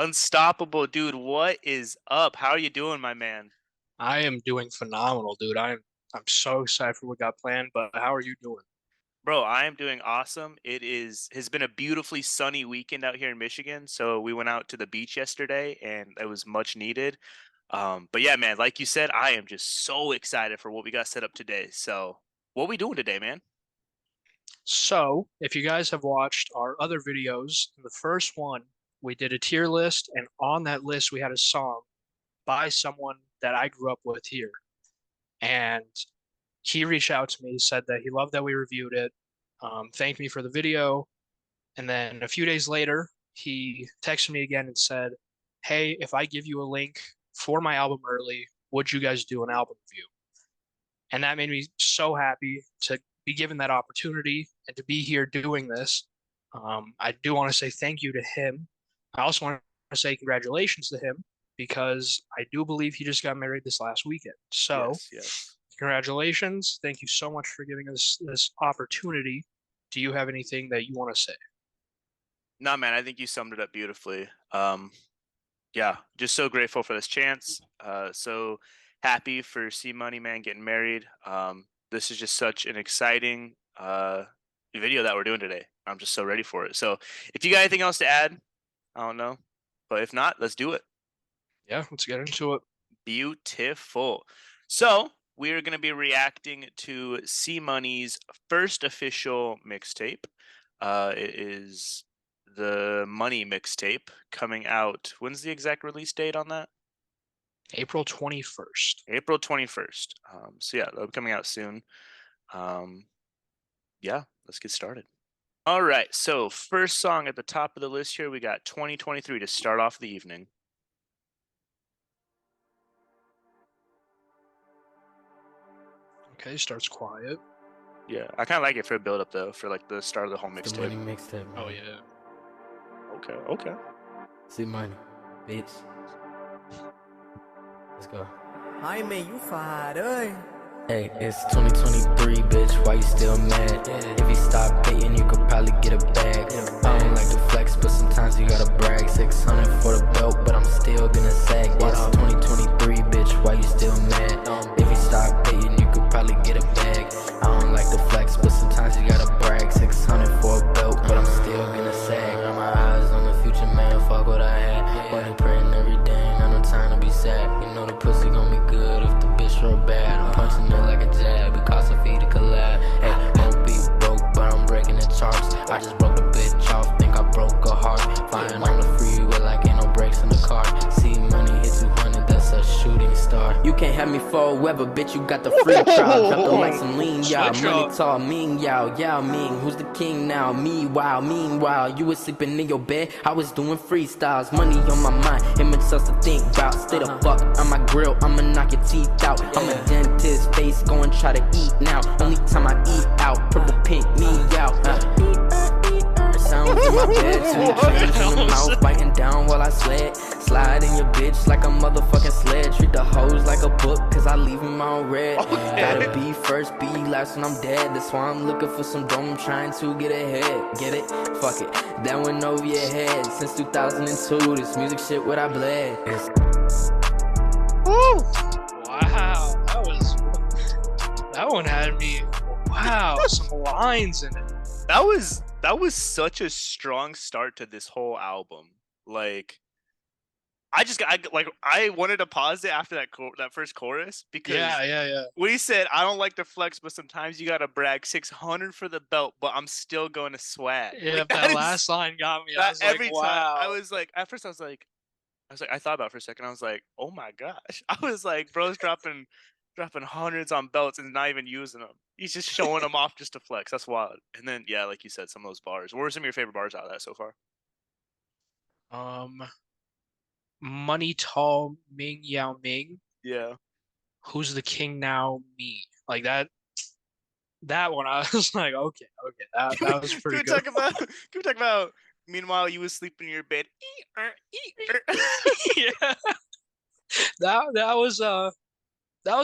Unstoppable, dude. What is up? How are you doing, my man? I am doing phenomenal, dude. I'm so excited for what we got planned, but how are you doing? Bro, I am doing awesome. It has been a beautifully sunny weekend out here in Michigan. So we went out to the beach yesterday and it was much needed. But yeah, man, like you said, I am just so excited for what we got set up today. So what we doing today, man? So, if you guys have watched our other videos, in the first one, we did a tier list, and on that list, we had a song by someone that I grew up with here. And he reached out to me, said that he loved that we reviewed it, thanked me for the video. And then a few days later, he texted me again and said, "Hey, if I give you a link for my album early, would you guys do an album review?" And that made me so happy to be given that opportunity and to be here doing this. I do want to say thank you to him. I also want to say congratulations to him because I do believe he just got married this last weekend. So, Yes, yes. congratulations. Thank you so much for giving us this opportunity. Do you have anything that you want to say? No, man, I think you summed it up beautifully. Yeah, just so grateful for this chance. So happy for C Money Man getting married. This is just such an exciting video that we're doing today. I'm just so ready for it. So if you got anything else to add, I don't know. But if not, let's do it. Yeah, let's get into it. Beautiful. So we're gonna be reacting to C Money's first official mixtape. It is the Money mixtape coming out. When's the exact release date on that? April 21st. April 21st. So yeah, they'll be coming out soon. Um, yeah, let's get started. All right. So first song at the top of the list here, we got 2023 to start off the evening. Okay, starts quiet. Yeah, I kind of like it for a build up though, for like the start of the whole It's the money mixtape. mixtape, Oh, man. yeah. Okay, okay. See money, bitch. Let's go. Ai mày you fà ơi. Hey, it's 2023, bitch. Why you still mad? If you stop hating, you could probably get a bag. I don't like to flex, but sometimes you gotta brag. 600 for the belt, but I'm still gonna sag. It's 2023, bitch. Why you still mad? If you stop hating, you could probably get a bag. I don't like to flex, but sometimes you gotta brag. 600 for a belt, but I'm still gonna sag. Got my eyes on the future, man. Fuck what I had. Money praying every day, ain't got no time to be sad. You know the pussy gon' be good if the bitch real bad. I'm punching it like a jab, it costs a fee to collab. Hey, won't be broke, but I'm breaking the charts. I just broke a bitch off, think I broke a heart. Flying on the freeway like ain't no brakes in the car. See money hit 200, that's a shooting star. You can't have me forever, bitch, you got the free trial. Drop the like some lean, y'all. Money tall, mean, y'all. Y'all mean, who's the king now? Me, wow, meanwhile, you was sleeping in your bed, I was doing freestyles. Money on my mind, image else to think about. Stay the fuck on my grill, I'ma knock your teeth out. I'm a dentist, face going try to eat now. Only time I eat out, purple pink me out. Sounds in my bed, two chains in the mouth, biting down while I slide in your bitch like a motherfucking sled. Treat the hoes like a book, cause I leave them all red. Gotta be first, be last when I'm dead. That's why I'm looking for some dome, trying to get ahead. Get it? Fuck it, that went over your head. Since 2002, this music shit what I bled. Woo! Wow, that one had me. Wow, some lines in it. That was such a strong start to this whole album. Like I wanted to pause it after that first chorus because Yeah. when he said, "I don't like to flex, but sometimes you gotta brag 600 for the belt, but I'm still going to swag." Yeah, Like that that is last line got me. I that was like, every time I wow. was like, at first I was like, I thought about it for a second. I was like, oh my gosh. I was like, bro's dropping hundreds on belts and not even using them. He's just showing them off just to flex. That's wild. And then yeah, like you said, some of those bars. What were some of your favorite bars out of that so far? Um, Money tall Ming Yao Ming. Yeah. Who's the king now? Me. Like that. That one, I was like, okay, that was Can pretty we good. talk about? Can we talk about? Meanwhile, you was sleeping in your bed. Yeah, that that was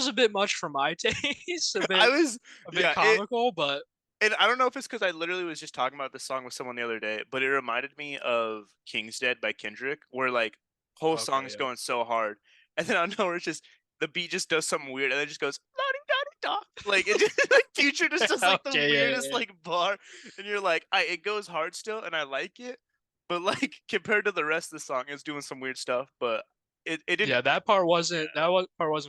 a bit much for my taste. I was, A bit yeah. comical, but And I don't know if it's because I literally was just talking about this song with someone the other day, but it reminded me of King's Dead by Kendrick, where like whole Okay, song's yeah. going so hard, and then I know it's just the beat just does something weird, and then it just goes la-di-da-di-da. Like it just like Future just does like the Okay, yeah, weirdest yeah. like bar, and you're like, it goes hard still, and I like it, but like compared to the rest of the song, it's doing some weird stuff, but it didn't. Yeah, that part wasn't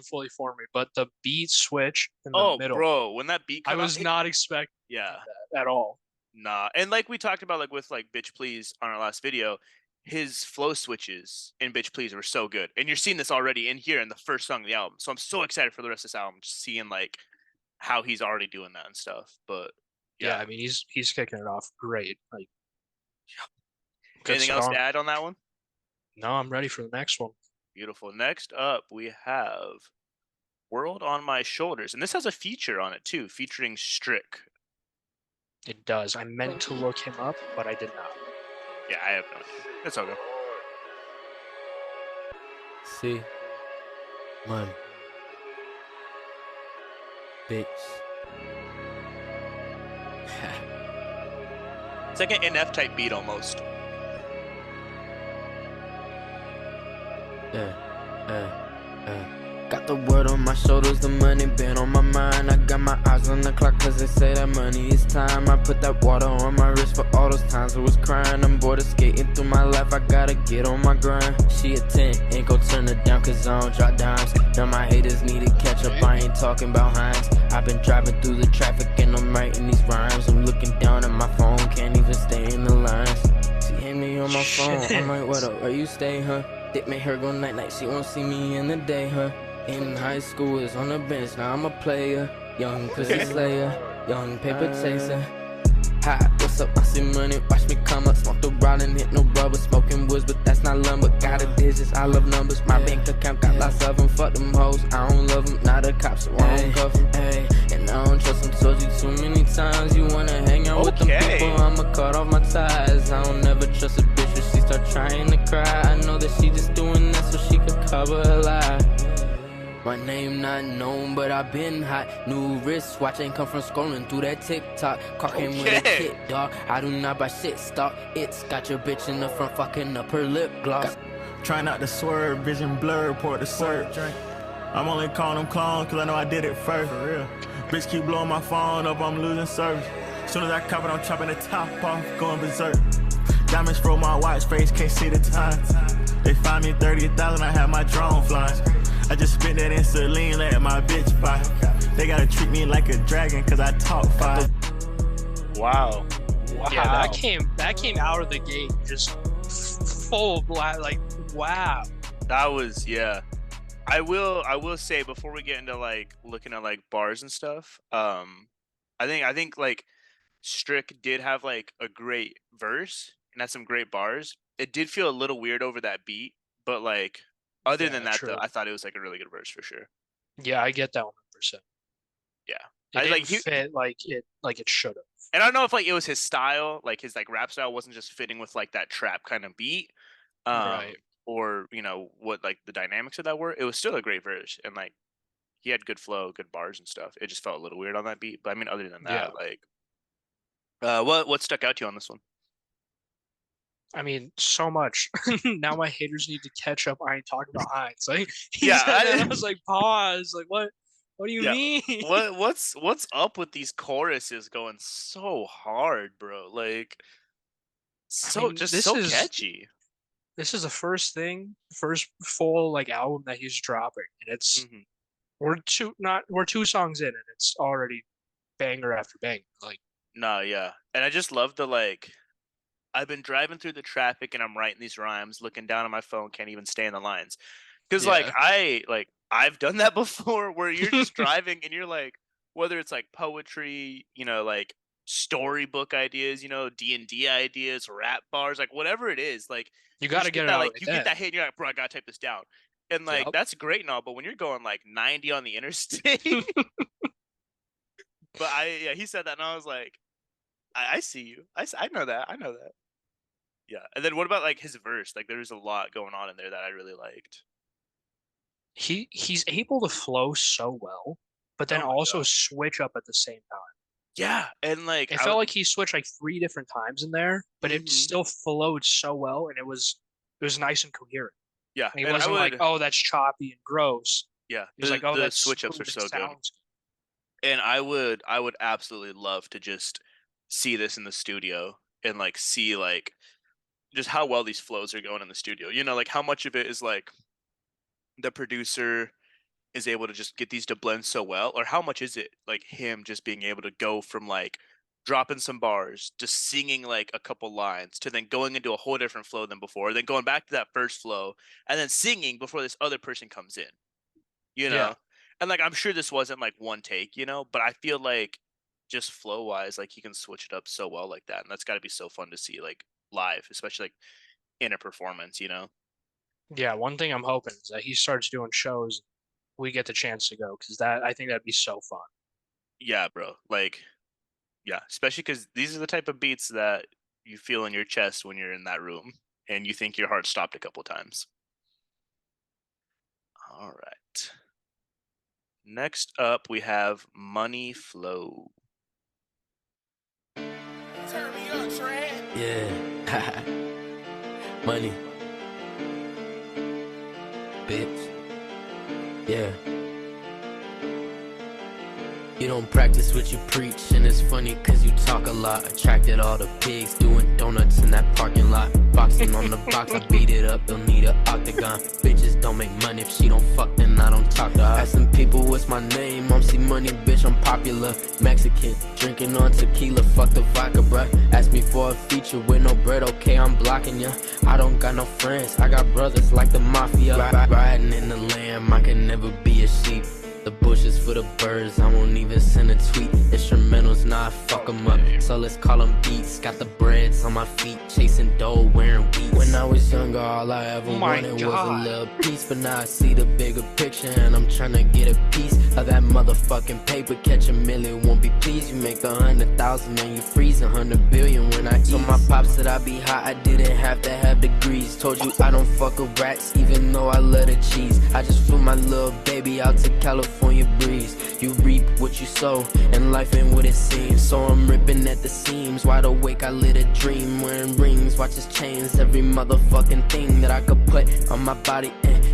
fully for me, but the beat switch in the Oh, middle, bro, when that beat I cut off, was not expecting yeah. that at all. Nah, and like we talked about, like with like Bitch Please on our last video, his flow switches in Bitch Please were so good, and you're seeing this already in here in the first song of the album. So I'm so excited for the rest of this album, just seeing like how he's already doing that and stuff. But Yeah, yeah, I mean he's kicking it off great. Like good anything else to song. add on that one? No, I'm ready for the next one. Beautiful. Next up, we have "World on My Shoulders," and this has a feature on it too, featuring Strick. It does. I meant to look him up, but I did not. Yeah, I have no idea. That's okay. See, money, bitch. It's like an NF type beat almost. Got the world on my shoulders, the money been on my mind. I got my eyes on the clock cause they say that money is time. I put that water on my wrist for all those times I was crying. I'm bored of skating through my life, I gotta get on my grind. She a 10, ain't gon' turn her down cause I don't drop dimes. Now my haters need to catch up, I ain't talking about Hines. I've been driving through the traffic and I'm writing these rhymes. I'm looking down at my phone, can't even stay in the lines. She hit me on my phone, I'm like, what up, where you stay, huh? Dip made her go night-night, she won't see me in the day, huh? In high school, is on the bench, now I'm a player. Young pussy slayer, young paper chaser. Hi, what's up? I see money, watch me come up. Smoke the rod and hit no rubber. Smoking woods, but that's not lumber. Got a digits, I love numbers. My bank account got lots of them. Fuck them hoes, I don't love them. Not a cop, so I don't cuff them. And I don't trust them. Told you too many times. You wanna hang out with them people, I'ma cut off my ties. I don't never trust a bitch when she start trying to cry. I know that she just doing that so she could cover a lie. My name not known, but I been hot. New wristwatch ain't come from scrolling through that TikTok. Car came with a kit, dog. I do not buy shit stock. It's got your bitch in the front fucking up her lip gloss. Try not to swerve, vision blurred, port the search. I'm only calling them clones cause I know I did it first. For real. Bitch keep blowing my phone up, I'm losing service. Soon as I cop it, I'm chopping the top off, going berserk. Diamonds from my watch face, can't see the time. They find me 30,000, I have my drone flying. I just spit that in Celine, let my bitch buy. They gotta treat me like a dragon, cause I talk five. Wow. Yeah, that came out of the gate just full black. Like, wow. That was, yeah. I will say before we get into like looking at like bars and stuff, I think like Strick did have like a great verse and had some great bars. It did feel a little weird over that beat, but like other than Yeah, that true. though, I thought it was like a really good verse for sure. Yeah, I get that 100%. Yeah. It I didn't like fit like it should have. and I don't know if like it was his style, like his like rap style wasn't just fitting with like that trap kind of beat. Right. Or what like the dynamics of that were. It was still a great verse and like he had good flow, good bars and stuff. It just felt a little weird on that beat. But I mean other than Yeah. that, like what stuck out to you on this one? I mean, so much. Now my haters need to catch up. I ain't talking about Heinz. Like he Yeah, said that, I was like, pause. Like, what? What do you Yeah. mean? What's up with these choruses going so hard, bro? Like so mean, just this so is- catchy. This is the first full like album that he's dropping, and it's Mhm. we're 2 songs in, and it's already banger after banger. Like, No, yeah. And I just love the like I've been driving through the traffic and I'm writing these rhymes, looking down at my phone, can't even stay in the lines. Cause yeah, I've done that before where you're just driving and you're like, whether it's like poetry, like storybook ideas, D&D ideas, rap bars, like whatever it is, like you you got to just get get it that out like right you then. get that hit and you're like, bro, I gotta type this down. And like Yep. that's great and all, but when you're going like 90 on the interstate, but he said that and I was like, I see you. I know that. I know that. Yeah. And then what about like his verse? Like there's a lot going on in there that I really liked. He's able to flow so well, but then Oh my also God. switch up at the same time. Yeah, and like It I felt would, like he switched like 3 different times in there, but it mhm, still flowed so well, and it was nice and coherent. yeah, And he and I wasn't like, would, oh, that's choppy and gross. yeah, He was like, oh, the that's switch ups are smooth. It so good, sounds and I would absolutely love to just see this in the studio and like see like just how well these flows are going in the studio. You know, like how much of it is like the producer is able to just get these to blend so well, or how much is it like him just being able to go from like dropping some bars, just singing like a couple lines, to then going into a whole different flow than before, then going back to that first flow, and then singing before this other person comes in, you yeah. know? And like I'm sure this wasn't like one take, you know, but I feel like just flow wise, like he can switch it up so well like that. And that's gotta be so fun to see like live, especially like in a performance, you know? Yeah, one thing I'm hoping is that he starts doing shows. We get the chance to go because I think that'd be so fun. Yeah, bro. Like, yeah, especially because these are the type of beats that you feel in your chest when you're in that room and you think your heart stopped a couple times. All right. Next up, we have Money Flow. Yeah. Money, bitch. Yeah. You don't practice what you preach, and it's funny cause you talk a lot. Attracted all the pigs, doing donuts in that parking lot. Boxing on the box, I beat it up, they'll need an octagon. Bitches don't make money, if she don't fuck, then I don't talk to her. Asking people what's my name, Mom see money, bitch, I'm popular. Mexican, drinking on tequila, fuck the vodka, bruh. Ask me for a feature with no bread, okay, I'm blocking ya. I don't got no friends, I got brothers like the mafia. Riding in the lamb, I can never be a sheep. The bushes for the birds, I won't even send a tweet. Instrumentals, nah, I fuck 'em up. So let's call 'em beats. Got the breads on my feet, chasing dough, wearing wheat. When I was younger, all I ever Oh my wanted was a God. little piece. But now I see the bigger picture, and I'm tryna get a piece of that motherfucking paper. Catch a million, won't be pleased. You make 100,000 and you freeze 100 billion when I eat. So my pops said I'd be hot, I didn't have to have degrees. Told you I don't fuck with rats, even though I love the cheese. I just flew my little baby out to California breeze. You reap what you sow, and life ain't what it seems. So I'm ripping at the seams, wide awake I lit a dream. Wearing rings, watches, chains, every motherfucking thing that I could put on my body,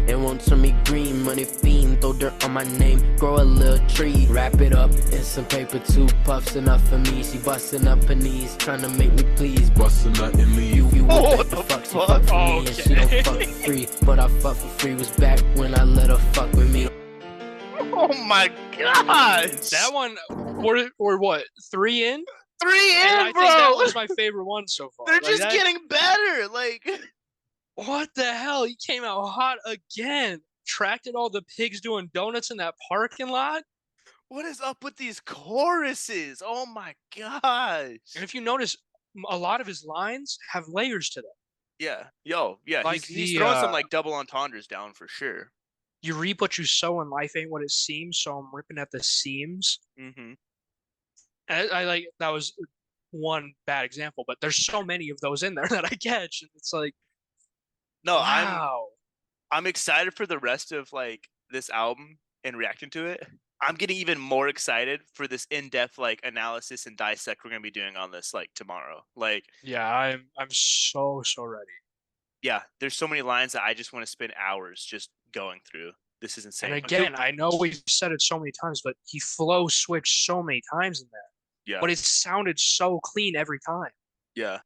it won't turn me green. Money fiend, throw dirt on my name, grow a little tree. Wrap it up in some paper, 2 puffs enough for me. She busting up her knees, trying to make me please. Busting up and leave. You What the the fuck? She fuck? fuck for me, and she don't Okay. fuck for free. But I fuck for free was back when I let her fuck with me. Oh my gosh! That one, or what? 3 in, Three and in, I bro. think that was my favorite one so far. They're Like just that. getting better. Like, What the hell? He came out hot again. Tracted all the pigs doing donuts in that parking lot. what is up with these choruses? Oh my gosh! And if you notice, a lot of his lines have layers to them. Yeah, yo, yeah, Like he's the throwing some like double entendres down for sure. you reap what you sow, and life ain't what it seems. So I'm ripping at the seams. Mm-hmm. And I like that was one bad example, but there's so many of those in there that I catch, and it's like, No, wow. I'm excited for the rest of like this album and reacting to it. I'm getting even more excited for this in-depth like analysis and dissect we're gonna be doing on this like tomorrow. Like, Yeah, I'm so ready. yeah, there's so many lines that I just want to spend hours just going through. This is And insane. again, I know we've said it so many times, but he flow switched so many times in that. Yeah, But it sounded so clean every time. yeah.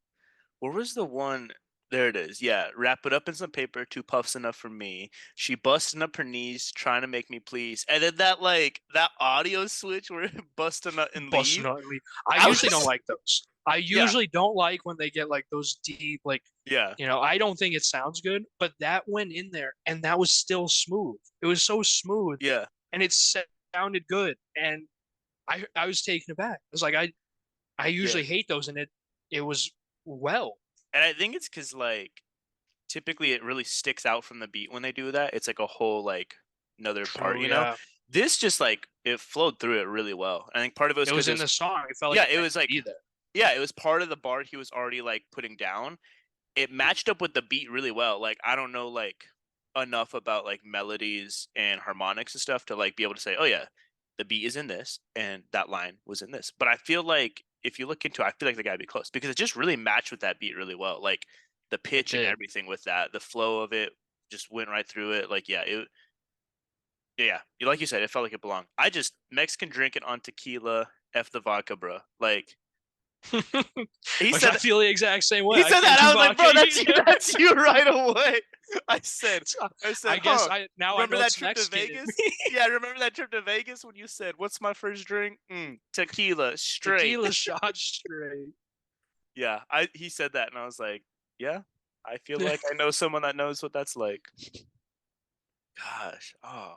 Where was the one? There it is. Yeah, wrap it up in some paper. 2 puffs enough for me. She busting up her knees, trying to make me please. And then that like that audio switch where it busting up and Busting leave. out and leave. I I was usually don't just like those. I yeah, usually don't like when they get like those deep, like, yeah, I don't think it sounds good, but that went in there and that was still smooth. It was so smooth yeah, and it sounded good. And I was taken aback. I was like, I yeah. usually hate those, and it was well. And I think it's because like typically it really sticks out from the beat when they do that. It's like a whole like another part, True, you know. yeah. This just like it flowed through it really well. I think part of it was It because was it in was the song. It felt like yeah, it it meant was to like be there. yeah, it was part of the bar he was already like putting down. It matched up with the beat really well. Like I don't know like enough about like melodies and harmonics and stuff to like be able to say, oh yeah, the beat is in this and that line was in this. But I feel like if you look into it, I feel like the guy would be close because it just really matched with that beat really well. Like the pitch and did. everything with that, the flow of it just went right through it. Like, yeah, like you said, it felt like it belonged. I just Mexican drinking on tequila, F the vodka, bro. Like he Which said, I feel the exact same way. he said that. can't do I was like, bro, vodka that's you, either. that's you right away. I said, I guess huh. I now Remember I know that it's trip to Mexican in Vegas? me. Yeah, remember that trip to Vegas when you said, "What's my first drink?" Tequila, straight. Tequila shot straight. Yeah, he said that, and I was like, yeah, I feel like I know someone that knows what that's like. Gosh, oh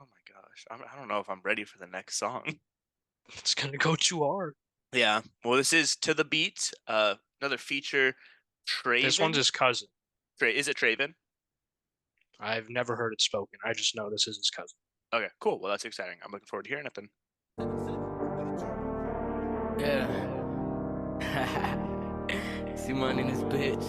my gosh, I don't know if I'm ready for the next song. It's gonna go too hard. Yeah, well, this is To the Beat, another feature. Traven. This one's his cousin. Is it Traven? I've never heard it spoken. I just know this is his cousin. Okay, cool. Well, that's exciting. I'm looking forward to hearing it then. Yeah. See money in this bitch.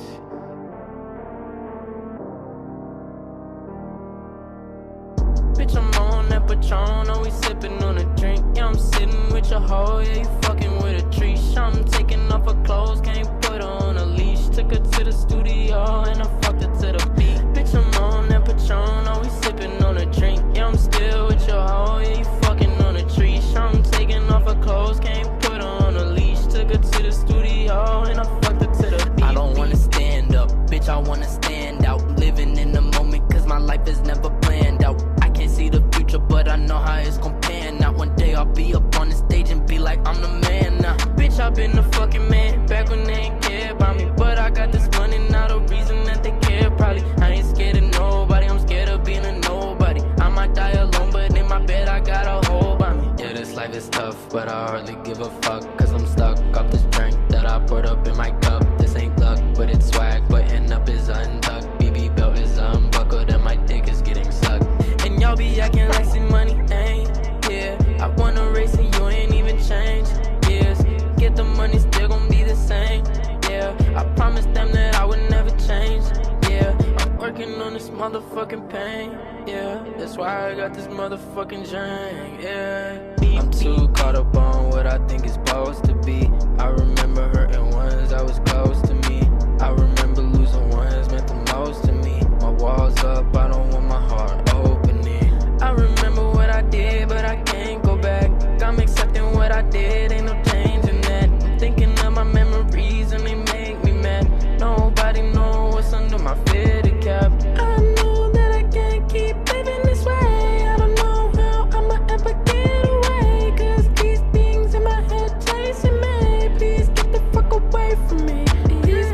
Bitch, I'm on that Patron, always sipping on a drink. Yeah, I'm sitting with your hoe, yeah, you fucking with a tree. I'm taking off her clothes, can't put her on a leash. Took her to the studio and I fucked her to the beat. Bitch, I'm on that Patron, always sipping on a drink. Yeah, I'm still with your hoe, yeah, you fucking on a tree. I'm taking off her clothes, can't put her on a leash. Took her to the studio and I fucked her to the beat. I don't wanna stand up, bitch, I wanna stand out. Living in the moment, cause my life is never planned out. I can't see the future, but I know how it's gon' pan out. One day I'll be up on the stage and be like, I'm the man now. Bitch, I've been the fucking man, back when they ain't care about me. But I got this money, not a reason that they care, probably. I ain't scared of nobody, I'm scared of being a nobody. I might die alone, but in my bed I got a hole by me. Yeah, this life is tough, but I hardly give a fuck. Cause I'm stuck off this drink that I poured up in my cup. This ain't luck, but it's swag. Button up is untucked, BB belt is unbuckled, and my dick is getting sucked. And y'all be acting like some money ain't here. I wanna race and you ain't even change years. Get the money, still gon' be the same. Yeah, I promised them that I would never change. Yeah, I'm working on this motherfucking pain. Yeah, that's why I got this motherfucking drink. Yeah, I'm too caught up on what I think it's supposed to be. I remember hurting ones that was close to me. I remember losing ones meant the most to me. My walls up, I don't want my heart opening. I remember what I did, but I can't go back. I'm accepting what I did, ain't no changing that. I'm thinking of my memories and they make me mad. Nobody knows what's under my fitted cap. I know that I can't keep living this way. I don't know how I'ma ever get away. Cause these things in my head chasing me. Please get the fuck away from me. Please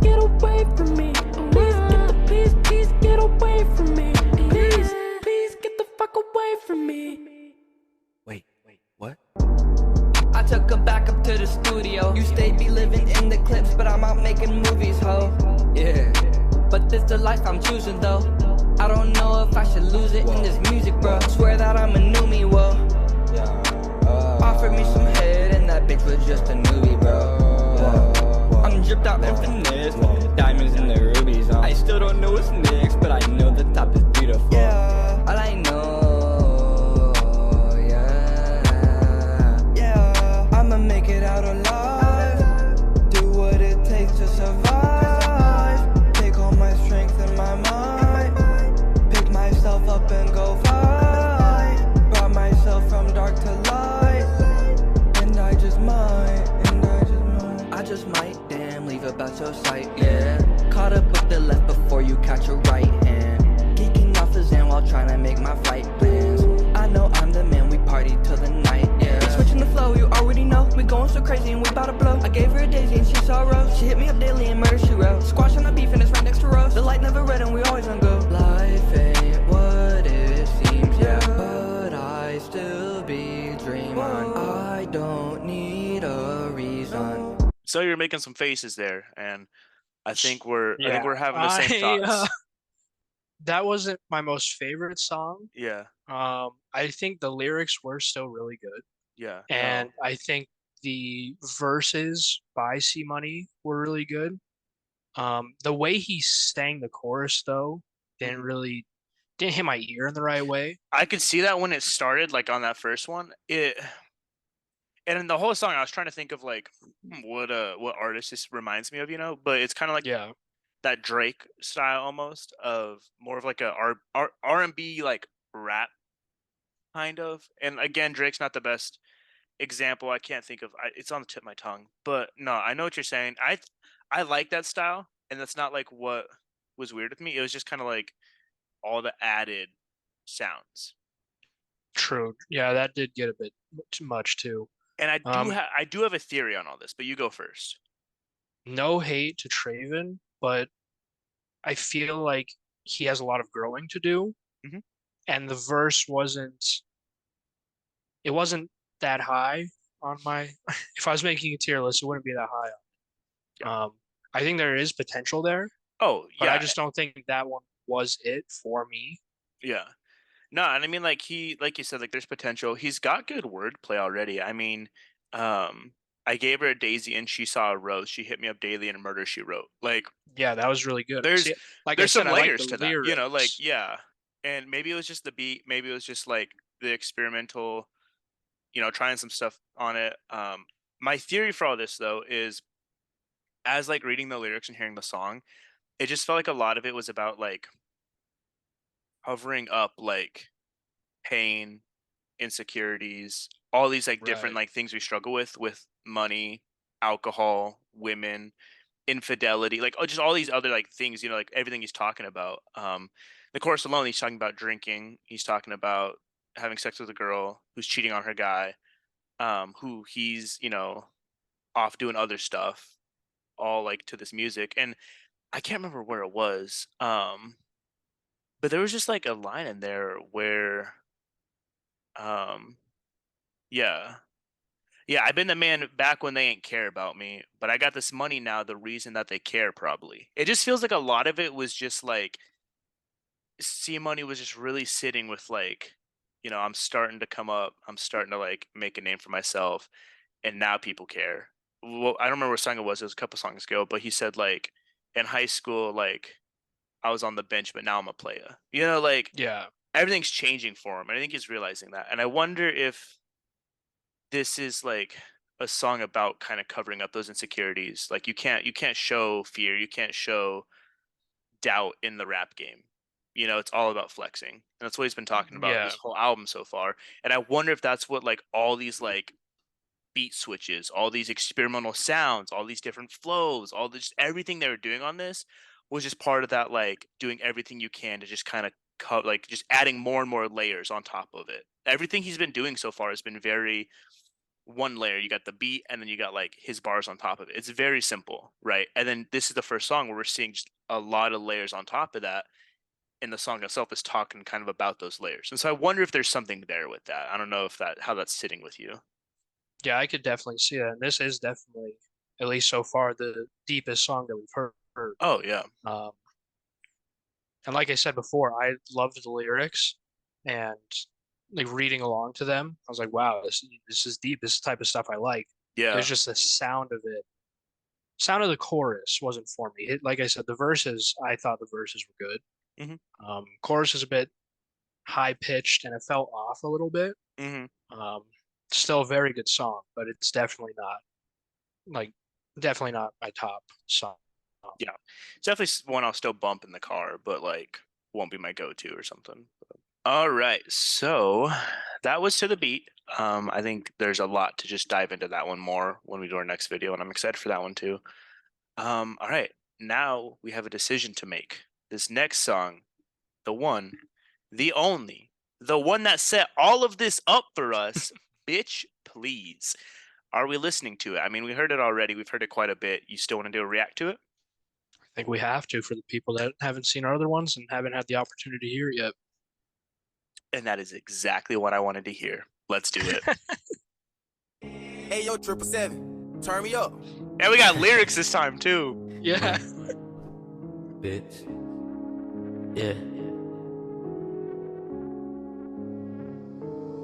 get away from me. Please get away from me. Please get the fuck away from me. Wait, what? I took her back up to the studio. You stayed be living in the clips, but I'm out making movies, ho. Yeah. But this the life I'm choosing, though. I don't know if I should lose it in this music, bro. Swear that I'm a newbie, whoa. Offered me some head, and that bitch was just a newbie, bro. I'm dripped out in finesse, diamonds and the rubies. I still don't know what's next, but I know the top is beautiful. Yeah, all I know, yeah, I'ma make it out alive. Do what it takes to survive. Take all my strength in my mind. Pick myself up and go fight. Brought myself from dark to light. And I just might, I just might, damn, leave about your sight, yeah. Caught up with the left before you catch a right hand. Geeking off the Zen while trying to make my flight plans. I know I'm the man, we party till the night, yeah. We switching the flow, you already know. We going so crazy and we bout to blow. I gave her a daisy and she saw rose. She hit me up daily and murder she wrote. Squash on the beef and it's right next to Rose. The light never red and we always on go. Life ain't what it seems, yeah, but I still be dreaming. I don't need a reason. So you're making some faces there, and I think we're Yeah, having the same thoughts. That wasn't my most favorite song. Yeah, I think the lyrics were still really good, yeah, and I think the verses by C Money were really good. The way he sang the chorus though didn't really didn't hit my ear in the right way. I could see that when it started, like on that first one. And in the whole song, I was trying to think of like what artist this reminds me of, but it's kind of like Yeah, that Drake style almost of more of like a R&B like rap kind of. And again, Drake's not the best example. I can't think of it's on the tip of my tongue. But no, I know what you're saying. I like that style, and that's not like what was weird with me. It was just kind of like all the added sounds. true. Yeah, that did get a bit too much too. And Um, I do have a theory on all this, but you go first. no hate to Traven, but I feel like he has a lot of growing to do, Mhm. and the verse wasn't that high on my. If I was making a tier list, it wouldn't be that high. Yeah. I think there is potential there, Oh, but I yeah. just don't think that one was it for me. Yeah. No, and I mean like like you said, like there's potential. He's got good wordplay already. I mean, um I gave her a daisy and she saw a rose. She hit me up daily in a murder she wrote. Like Yeah, that was really good. there's See, like I there's said, some I like the layers to that. Like lyrics. yeah. And maybe it was just the beat, maybe it was just like the experimental, trying some stuff on it. My theory for all this though is as like reading the lyrics and hearing the song, it just felt like a lot of it was about like covering up like pain, insecurities, all these like different Right. like things we struggle with money, alcohol, women, infidelity, like just all these other like things, like everything he's talking about. The chorus alone, he's talking about drinking, he's talking about having sex with a girl who's cheating on her guy, who he's, off doing other stuff, all like to this music. And I can't remember where it was. But there was just like a line in there where um yeah. Yeah, I've been the man back when they ain't care about me, but I got this money now, the reason that they care probably. It just feels like a lot of it was just like C Money was just really sitting with like, I'm starting to come up, I'm starting to like make a name for myself, and now people care. Well, I don't remember what song it was a couple songs ago, but he said like in high school, like I was on the bench, but now I'm a player. Like Yeah. everything's changing for him. And I think he's realizing that. And I wonder if this is like a song about kind of covering up those insecurities. Like you can't show fear, you can't show doubt in the rap game. It's all about flexing. And that's what he's been talking about Yeah. this whole album so far. And I wonder if that's what like all these like beat switches, all these experimental sounds, all these different flows, all this everything they were doing on this was just part of that like doing everything you can to just kind of like just adding more and more layers on top of it. Everything he's been doing so far has been very one layer. You got the beat and then you got like his bars on top of it. It's very simple, right? And then this is the first song where we're seeing just a lot of layers on top of that. And the song itself is talking kind of about those layers. And so I wonder if there's something there with that. I don't know if how that's sitting with you. Yeah, I could definitely see that. And this is definitely, at least so far, the deepest song that we've heard. Oh yeah. Um, and like I said before, I loved the lyrics and like reading along to them. I was like, wow, this is deep. This is the type of stuff I like. It Yeah. was just the sound of it. Sound of the chorus wasn't for me. Like I said, the verses, I thought the verses were good. Hmm. Chorus is a bit high pitched and it felt off a little bit. Hmm. Um, Still a very good song, but it's like definitely not my top song. Yeah. It's definitely one I'll still bump in the car, but like won't be my go-to or something. All right. So that was to the beat. I think there's a lot to just dive into that one more when we do our next video, and I'm excited for that one too. All right. Now we have a decision to make. This next song, the one, the only, the one that set all of this up for us, Bitch Please. Are we listening to it? I mean, we heard it already. We've heard it quite a bit. You still want to do a react to it? I think we have to for the people that haven't seen our other ones and haven't had the opportunity to hear it yet. And that is exactly what I wanted to hear. Let's do it. Hey, yo, 777, turn me up. And we got lyrics this time too. Yeah. Bitch. Yeah.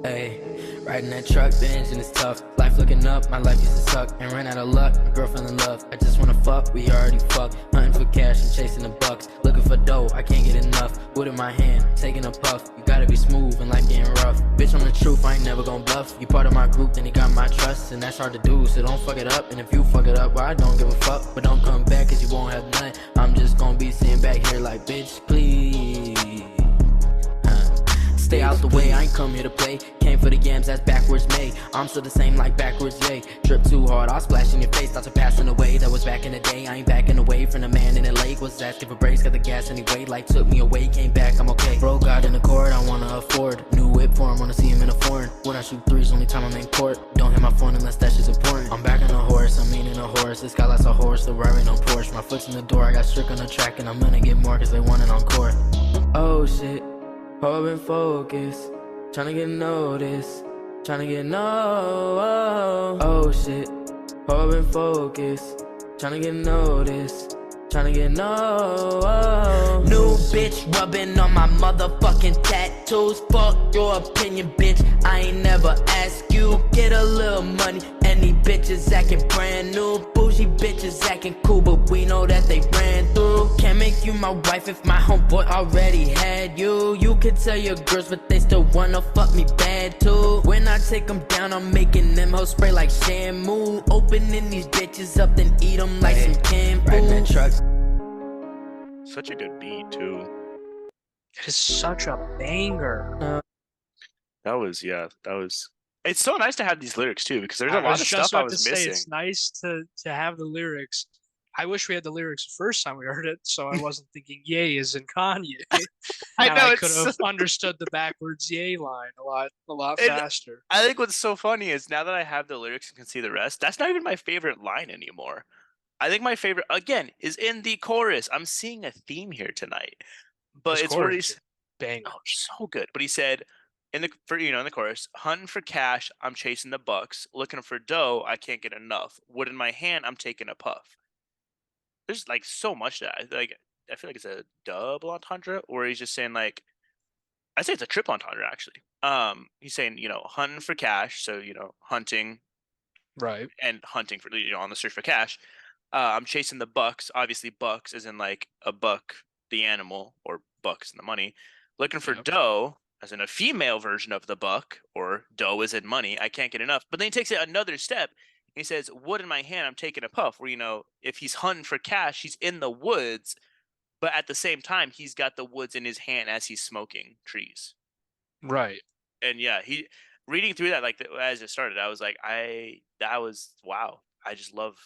Hey, Riding that truck, the engine is tough. Life looking up, my life used to suck. And ran out of luck, my girl fell in love. I just wanna fuck, we already fucked. Hunting for cash and chasing the bucks. Looking for dough, I can't get enough. Wood in my hand, taking a puff. You gotta be smooth and life getting rough. Bitch, I'm the truth, I ain't never gonna bluff. You part of my group, then you got my trust. And that's hard to do, so don't fuck it up. And if you fuck it up, well, I don't give a fuck. But don't come back, cause you won't have none. I'm just gonna be sitting back here like, bitch, please. Stay out the way, I ain't come here to play. Came for the yams, that's backwards made. I'm still the same like backwards, yay. Drip too hard, I'll splash in your face. Thoughts are passing away, that was back in the day. I ain't backing away from the man in the lake. Was asking for brakes, got the gas anyway. Like took me away, came back, I'm okay. Bro got in the court, I wanna afford. New whip for him, wanna see him in a foreign. When I shoot threes, only time I'm in court. Don't hit my phone unless that shit's important. I'm back on a horse, I'm meaning a horse. This guy likes a horse, the riding on Porsche. My foot's in the door, I got strict on the track. And I'm gonna get more cause they want it on court. Oh shit, hope and focus. Tryna get noticed, tryna get oh shit, hope and focus, tryna get noticed, tryna get new bitch rubbing on my motherfucking tattoos. Fuck your opinion, bitch, I ain't never ask you. Get a little money, any bitches acting brand new. Bougie bitches acting cool, but we know that they ran through. Can't make you my wife if my homeboy already had you. You can tell your girls, but they still wanna fuck me bad too. When I take them down, I'm making them hoes spray like shampoo. Opening these bitches up, then eat them like some canned food. Riding that truck. Such a good beat too. It is such a banger. That was, yeah, that was. It's so nice to have these lyrics too, because there's a lot of stuff I was missing. It's nice to have the lyrics. I wish we had the lyrics the first time we heard it, so I wasn't thinking "yay" as in Kanye. I know, I could have understood the backwards "yay" line a lot faster. I think what's so funny is now that I have the lyrics and can see the rest, that's not even my favorite line anymore. I think my favorite, again, is in the chorus. I'm seeing a theme here tonight, but This it's where chorus he's is banger. oh, so good. But he said in the in the chorus, hunting for cash, I'm chasing the bucks. Looking for dough, I can't get enough. Wood in my hand, I'm taking a puff. There's like so much that like I feel like it's a double entendre, or he's just saying like I say it's a triple entendre actually. He's saying hunting for cash, so hunting, Right. and hunting for on the search for cash. I'm chasing the bucks. Obviously, bucks as in like a buck, the animal, or bucks in the money. Looking for dough, as in a female version of the buck, or dough is in money. I can't get enough. But then he takes it another step. He says, "Wood in my hand, I'm taking a puff." Where if he's hunting for cash, he's in the woods, but at the same time, he's got the woods in his hand as he's smoking trees. Right. And yeah, he reading through that like as it started, I was like, that was wow. I just love.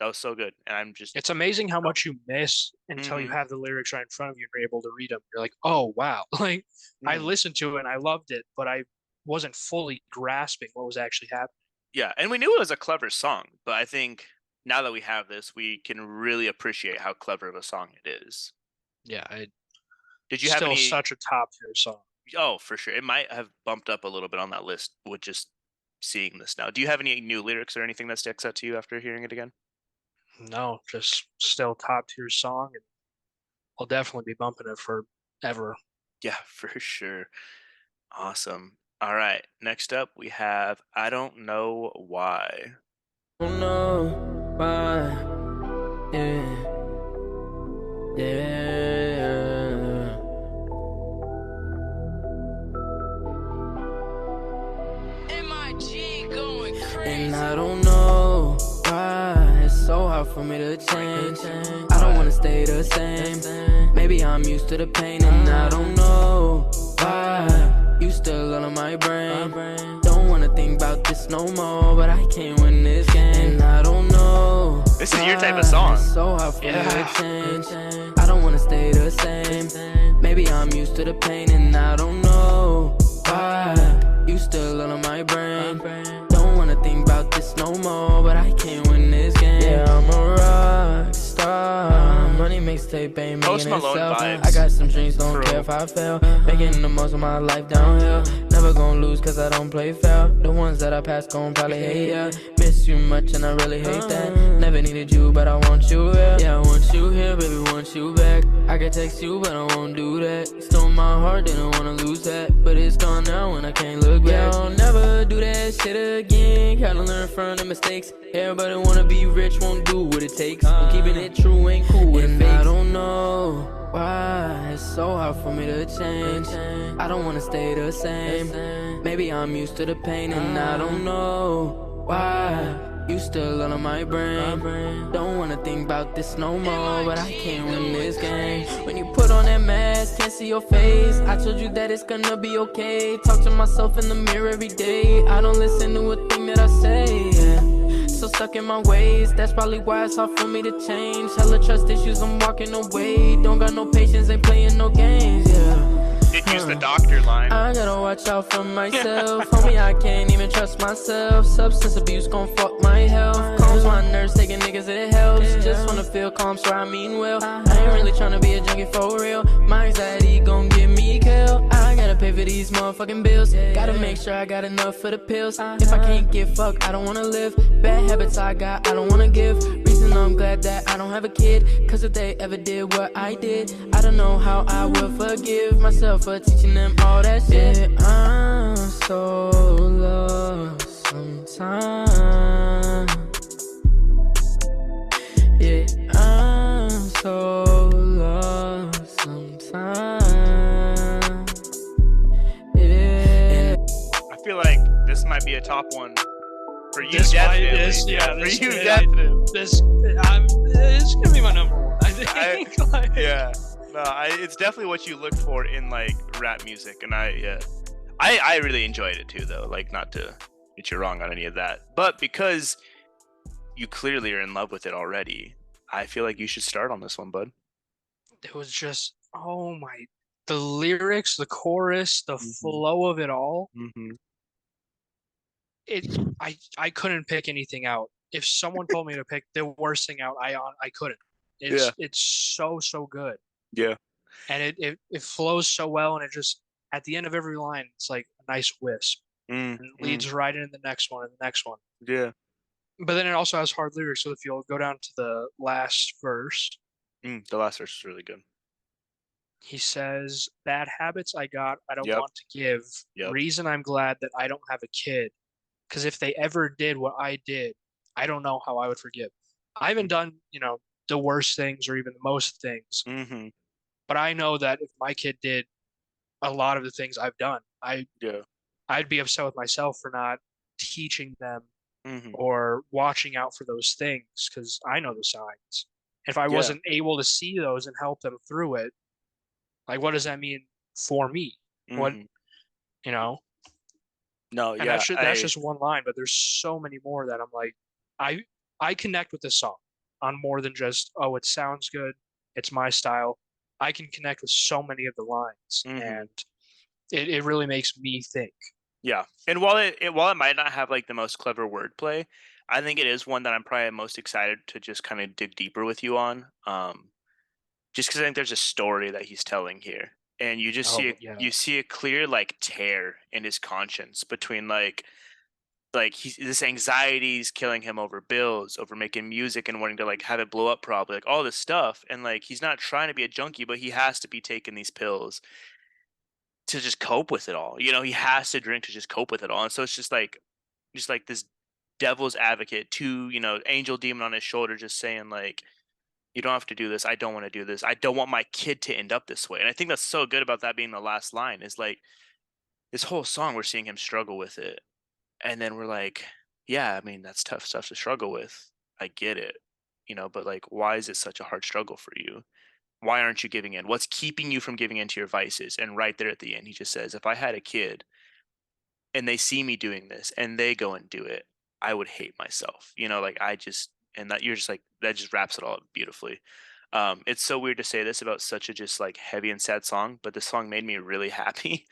That was so good, and I'm just. It's amazing how much you miss until you have the lyrics right in front of you and you're able to read them. You're like, oh wow! Like I listened to it and I loved it, but I wasn't fully grasping what was actually happening. Yeah, and we knew it was a clever song, but I think now that we have this, we can really appreciate how clever of a song it is. Yeah, Did you have still any? such a top tier song. Oh, for sure. It might have bumped up a little bit on that list with just seeing this now. Do you have any new lyrics or anything that sticks out to you after hearing it again? No, just still top tier song, and I'll definitely be bumping it forever. Yeah, for sure. Awesome. All right. Next up, we have I Don't Know Why. Don't know why. Yeah. And I don't know why it's so hard for me to change. I don't wanna stay the same. Maybe I'm used to the pain, and I don't know why you still on my brain. Don't wanna think about this no more, but I can't win this game. And I don't know. This is your type of song. It's so hard for me to change. I don't wanna stay the same. Maybe I'm used to the pain, and I don't know why you still on my brain. Don't wanna think about this no more, but I can't win this game. Yeah, I'm a rock star. Money mixtape ain't Post making Malone itself. vibes. I got some dreams, don't care if I fail. Making the most of my life downhill. Never gonna lose cause I don't play fair. The ones that I pass gon' probably hate, yeah. miss you much and I really hate that. Never needed you, but I want you here. Yeah, I want you here, baby, want you back. I can text you, but I won't do that. Stole my heart, didn't wanna lose that. But it's gone now and I can't look back. Yeah, I'll never do that shit again. Gotta learn from the mistakes. Everybody wanna be rich, won't do what it takes. I'm keeping it true, ain't cool with it. I don't know why it's so hard for me to change. I don't wanna stay the same. Maybe I'm used to the pain and I don't know why you still out of my brain. Don't wanna think about this no more, but I can't win this game. When you put on that mask, can't see your face. I told you that it's gonna be okay. Talk to myself in the mirror every day. I don't listen to a thing that I say, yeah. So stuck in my ways, that's probably why it's hard for me to change. Hella trust issues, I'm walking away. Don't got no patience, ain't playing no games, yeah. Did use the doctor line. I gotta watch out for myself. Homie, I can't even trust myself. Substance abuse gon' fuck my health. Calms my nerves, taking niggas, it helps. Just wanna feel calm, so I mean well. I ain't really tryna be a junkie for real. My anxiety gon' get me killed. I gotta pay for these motherfucking bills. Gotta make sure I got enough for the pills. If I can't get fucked, I don't wanna live. Bad habits I got, I don't wanna give. Reason I'm glad that I don't have a kid. Cause if they ever did what I did, I don't know how I will forgive myself for teaching them all that shit. I'm so lost sometimes. Yeah, I'm so lost sometimes. Yeah. I feel like this might be a top one for you, This definitely. this for you, yeah, definitely. this it's gonna be my number one. I think. Like, Yeah. No, it's definitely what you look for in like rap music, and I really enjoyed it too, though. Like, not to get you wrong on any of that, but because you clearly are in love with it already, I feel like you should start on this one, bud. it was just the lyrics, the chorus, the flow of it all. Mm-hmm. I couldn't pick anything out. If someone told me to pick the worst thing out, I couldn't. It's so good. Yeah. And it flows so well, and it just at the end of every line, it's like a nice wisp, and it leads right into the next one and the next one. Yeah. But then it also has hard lyrics. So if you'll go down to the last verse, The last verse is really good. he says, "Bad habits I got, I don't Yep. want to give. Yep. Reason I'm glad that I don't have a kid, because if they ever did what I did, I don't know how I would forgive. I haven't done, the worst things or even the most things, Mm-hmm. but I know that if my kid did a lot of the things I've done, Yeah. I'd be upset with myself for not teaching them Mm-hmm. or watching out for those things because I know the signs. If I Yeah. wasn't able to see those and help them through it, like what does that mean for me? What Mm-hmm. you know? No, And yeah. that's just one line, but there's so many more that I'm like, I connect with this song on more than just, oh, it sounds good, it's my style. I can connect with so many of the lines, and it really makes me think. Yeah, and while it might not have like the most clever wordplay, I think it is one that I'm probably most excited to just kind of dig deeper with you on. Just because I think there's a story that he's telling here, and you just yeah. see a clear like tear in his conscience between like this anxiety's killing him over bills, over making music and wanting to like have it blow up, probably like all this stuff, and like he's not trying to be a junkie, but he has to be taking these pills to just cope with it all. He has to drink to just cope with it all. And so it's just like this devil's advocate to, angel demon on his shoulder, just saying like, you don't have to do this. I don't want to do this. I don't want my kid to end up this way. And I think that's so good about that being the last line is like this whole song, we're seeing him struggle with it. And then we're like, yeah, I mean, that's tough stuff to struggle with. I get it, but like, why is it such a hard struggle for you? Why aren't you giving in? What's keeping you from giving in to your vices? And right there at the end, he just says, if I had a kid and they see me doing this and they go and do it, I would hate myself. Like and that you're just like, that just wraps it all up beautifully. It's so weird to say this about such a just like heavy and sad song, but this song made me really happy.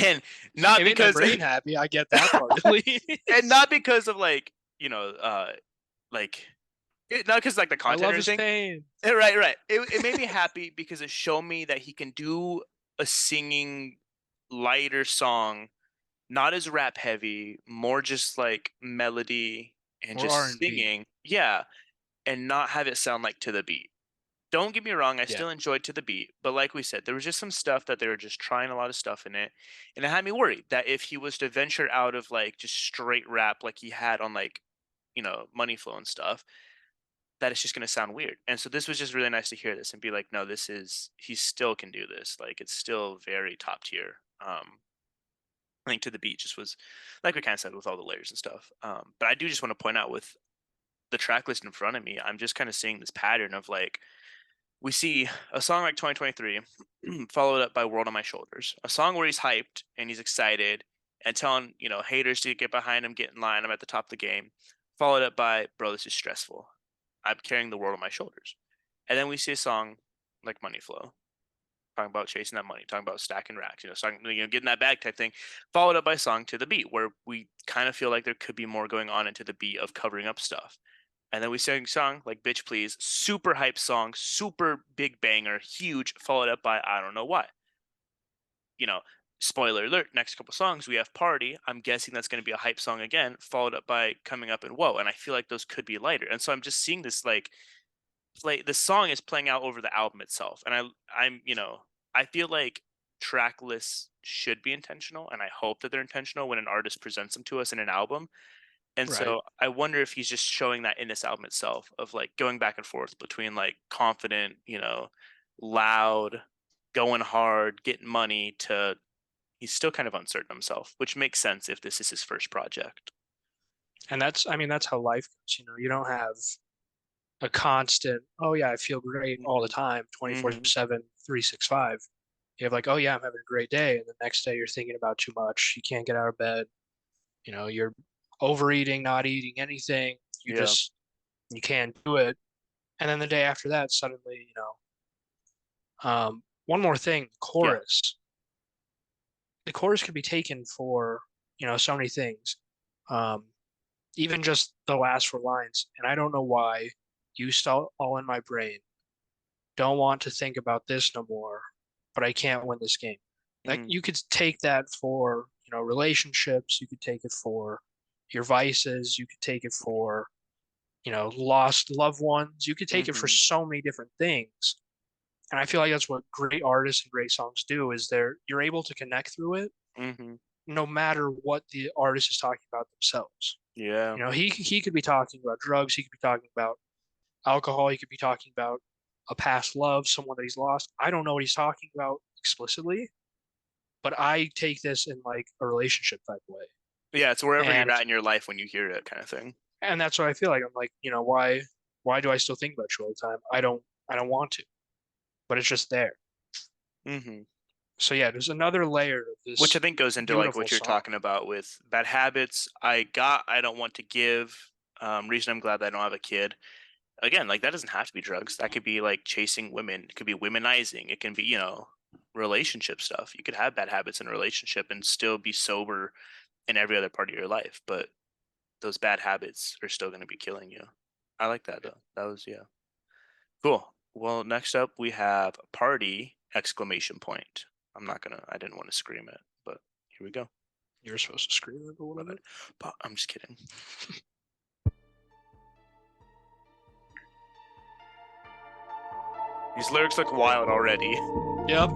And not It made my because brain happy. I get that part at least. and not because of like, like not because like the I content love or his anything. pain. Right. It made me happy because it showed me that he can do a singing lighter song not as rap heavy, more just like melody and Or just R&B. singing. Yeah, and not have it sound like To the Beat. Don't get me wrong, I Yeah. still enjoyed To the Beat, but like we said, there was just some stuff that they were just trying a lot of stuff in it, and it had me worried that if he was to venture out of like just straight rap like he had on like, Money Flow and stuff, that it's just gonna sound weird. And so this was just really nice to hear this and be like, no, he still can do this. Like it's still very top tier. I think To the Beat just was like we kind of said with all the layers and stuff. But I do just want to point out with the track list in front of me, I'm just kind of seeing this pattern of like we see a song like 2023 followed up by World on My Shoulders, a song where he's hyped and he's excited and telling, haters to get behind him, get in line, I'm at the top of the game, followed up by, bro, this is stressful. I'm carrying the world on my shoulders. And then we see a song like Money Flow, talking about chasing that money, talking about stacking racks, getting that bag type thing, followed up by a song To the Beat, where we kind of feel like there could be more going on into the beat of covering up stuff. And then we sing a song like Bitch Please, super hype song, super big banger, huge, followed up by I Don't Know Why. Spoiler alert, next couple songs we have Party. I'm guessing that's going to be a hype song again, followed up by Coming Up and Whoa. And I feel like those could be lighter. And so I'm just seeing this like the song is playing out over the album itself. And I feel like track lists should be intentional, and I hope that they're intentional when an artist presents them to us in an album. And Right. so I wonder if he's just showing that in this album itself of like going back and forth between like confident, loud, going hard, getting money to he's still kind of uncertain himself, which makes sense if this is his first project. And that's how life goes. You don't have a constant, oh yeah, I feel great all the time, 24/7, 365. You have like, oh yeah, I'm having a great day. And the next day you're thinking about too much. You can't get out of bed. You're overeating, not eating anything. You can't do it. And then the day after that, suddenly, one more thing, chorus. The chorus could be taken for, so many things. Even just the last 4 lines. And I don't know why, you still all in my brain. Don't want to think about this no more, but I can't win this game. Like you could take that for, relationships. You could take it for your vices. You could take it for, lost loved ones. You could take it for so many different things. And I feel like that's what great artists and great songs do is you're able to connect through it no matter what the artist is talking about themselves. Yeah. He could be talking about drugs. He could be talking about alcohol. He could be talking about a past love, someone that he's lost. I don't know what he's talking about explicitly, but I take this in like a relationship type way. Yeah, it's wherever you're at in your life when you hear it kind of thing. And that's what I feel like. I'm like, why do I still think about you all the time? I don't want to, but it's just there. So yeah, there's another layer of this, which I think goes into like what you're song. talking about with bad habits. I don't want to give. Reason I'm glad that I don't have a kid. Again, like that doesn't have to be drugs. That could be like chasing women. It could be womenizing. It can be, relationship stuff. You could have bad habits in a relationship and still be sober in every other part of your life, but those bad habits are still going to be killing you. I like that though. That was cool. Well, next up we have Party ! I didn't want to scream it, but here we go. You're supposed to scream it a little bit. But I'm just kidding. These lyrics look wild already. Yep.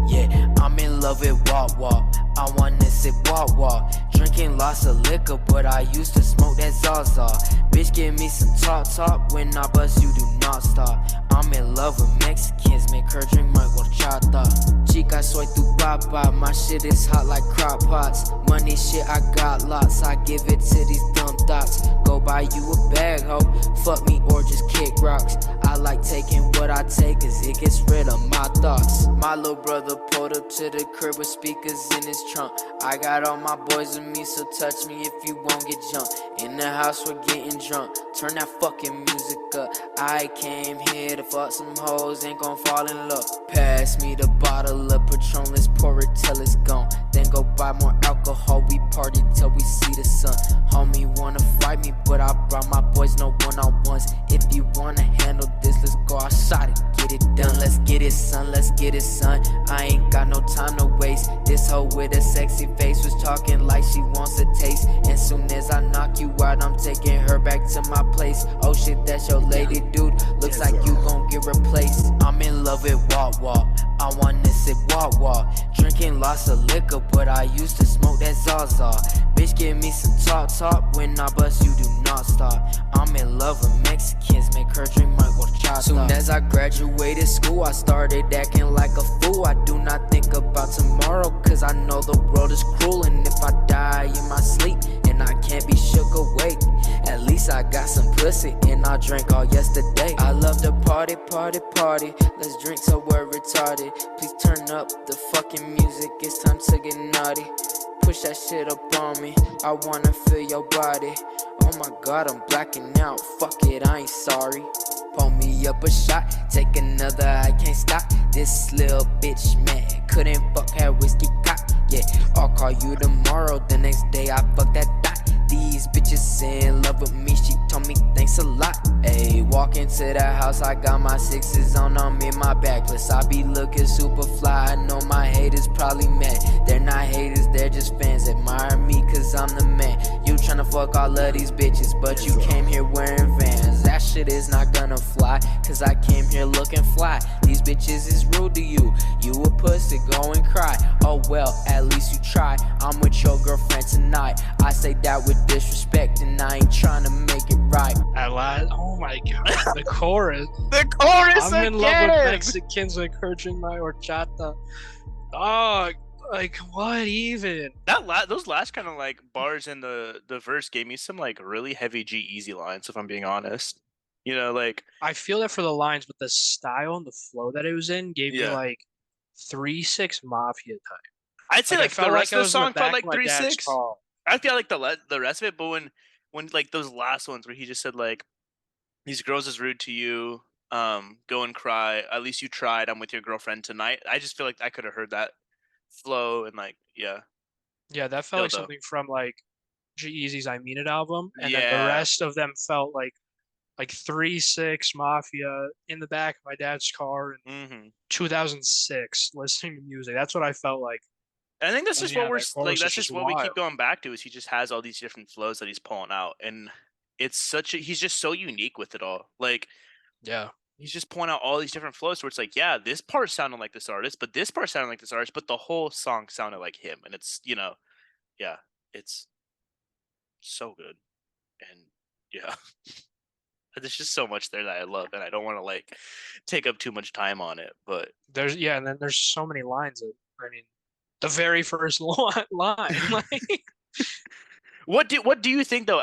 Yeah, I'm in love with Wawa. I wanna sip Wawa. Drinking lots of liquor, but I used to smoke that Zaza. Bitch, give me some talk. When I bust, you do not stop. I'm in love with Mexicans, make her drink my horchata. Chica, soy tu papa. My shit is hot like crock pots. Money shit, I got lots. I give it to these dumb thoughts. Go buy you a bag, ho. Fuck me or just kick rocks. I like taking what I take, cause it gets rid of my thoughts. My little brother pulled up to the crib with speakers in his trunk. I got all my boys with me, so touch me if you won't get jumped. In the house, we're getting drunk. Turn that fucking music up. I came here to to fuck some hoes, ain't gon' fall in love. Pass me the bottle of Patron, let's pour it till it's gone. Then go buy more alcohol, we party till we see the sun. Homie wanna fight me, but I brought my boys no one-on-ones. If you wanna handle this, let's go outside and get it done. Let's get it, son, let's get it, son. I ain't got no time to waste. This hoe with a sexy face was talking like she wants a taste. And soon as I knock you out, I'm taking her back to my place. Oh shit, that's your lady, dude. Looks like you gon' get replaced. I'm in love with Walk Walk. I wanna sip Walk Walk. Drinking lots of liquor, but I used to smoke that Zaza. Bitch, give me some talk. When I bust, you do not stop. I'm in love with Mexicans, make her drink my horchata. Soon as I graduated school, I started acting like a fool. I do not think about tomorrow, cause I know the world is cruel. And if I die in my sleep, and I can't be shook awake, at least I got some pussy, and I drank all yesterday. I love to party. Let's drink till we're retarded. Please turn up the fucking music, it's time to get naughty. Push that shit up on me, I wanna feel your body. Oh my god, I'm blacking out, fuck it, I ain't sorry. Pull me up a shot, take another, I can't stop. This little bitch mad, couldn't fuck, had whiskey cock. Yeah, I'll call you tomorrow, the next day I fuck that dot. These bitches in love with me, she told me thanks a lot. Ayy, walk into the house, I got my sixes on, I'm in my back. Plus I be looking super fly, I know my haters probably mad. They're not haters, they're just fans. Admire me cause I'm the man. You tryna fuck all of these bitches, but you came here wearing Vans. That shit is not gonna fly, cause I came here looking fly. These bitches is rude to you, you a pussy, go and cry. Oh well, at least you try. I'm with your girlfriend tonight, I say that with disrespect, and I ain't trying to make it right. At last, oh my god, the chorus. The chorus I'm in love again! with Mexicans encouraging my horchata. Dog, like what even? Those last kind of like bars in the verse gave me some like really heavy G-Eazy lines, if I'm being honest. You know, like I feel that for the lines, but the style and the flow that it was in gave me Yeah. like 3-6 Mafia type. I'd say I like felt the rest I of the was in the song felt back like of my dad's 3-6. car. I feel like the rest of it, but when like those last ones where he just said like, "These girls is rude to you, go and cry. At least you tried. I'm with your girlfriend tonight." I just feel like I could have heard that flow and like Yeah, that felt Still like though. something from like G-Eazy's I Mean It album, and then the Yeah. rest of them felt like 3-6 Mafia in the back of my dad's car in hmm 2006 listening to music. That's what I felt like. I think that's And just yeah, what we're that like. chorus is That's just just what we keep wild. going back to. Is he just has all these different flows that he's pulling out, and it's such a he's just so unique with it all. Like Yeah. he's just pulling out all these different flows where it's like, yeah, this part sounded like this artist, but this part sounded like this artist, but the whole song sounded like him, and it's yeah, it's so good, and yeah, there's just so much there that I love, and I don't want to like take up too much time on it, but And then there's so many lines that I mean, the very first line, like what do you think though,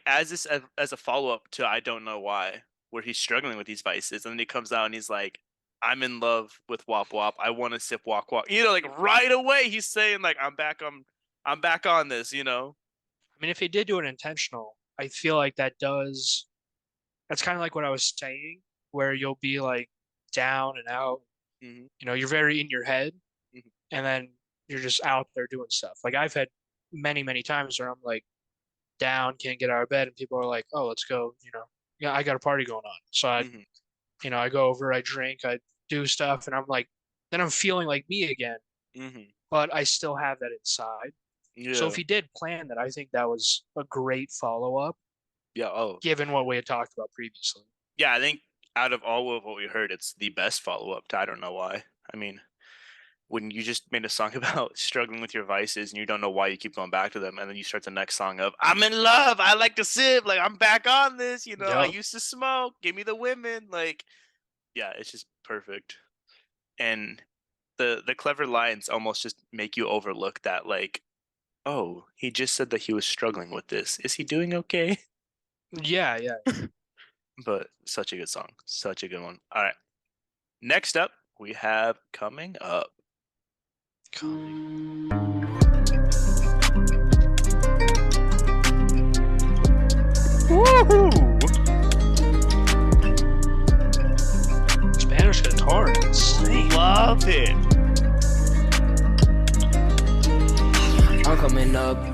as a follow up to I Don't Know Why, where he's struggling with these vices, and then he comes out and he's like, "I'm in love with Wop Wop. I want to sip Wop Wop." Like right away he's saying like, I'm back on this. I mean, if he did do it intentional, I feel like that's kind of like what I was saying, where you'll be like down and out, hmm you're very in your head, Mhm. and then you're just out there doing stuff. Like I've had many, many times where I'm like down, can't get out of bed, and people are like, "Oh, let's go," yeah, I got a party going on. So I go over, I drink, I do stuff, and I'm like, then I'm feeling like me again, but I still have that inside. Yeah. So if he did plan that, I think that was a great follow-up, Yeah. Oh. given what we had talked about previously. Yeah. I think out of all of what we heard, it's the best follow up to I Don't Know Why. I mean, when you just made a song about struggling with your vices and you don't know why you keep going back to them, and then you start the next song of "I'm in love. I like to sip. Like I'm back on this. I Yep. used to smoke. Give me the women." Like, yeah, it's just perfect. And the clever lines almost just make you overlook that. Like, oh, he just said that he was struggling with this. Is he doing okay? Yeah, yeah. But such a good song. Such a good one. All right. Next up, we have Coming Up. Woohoo!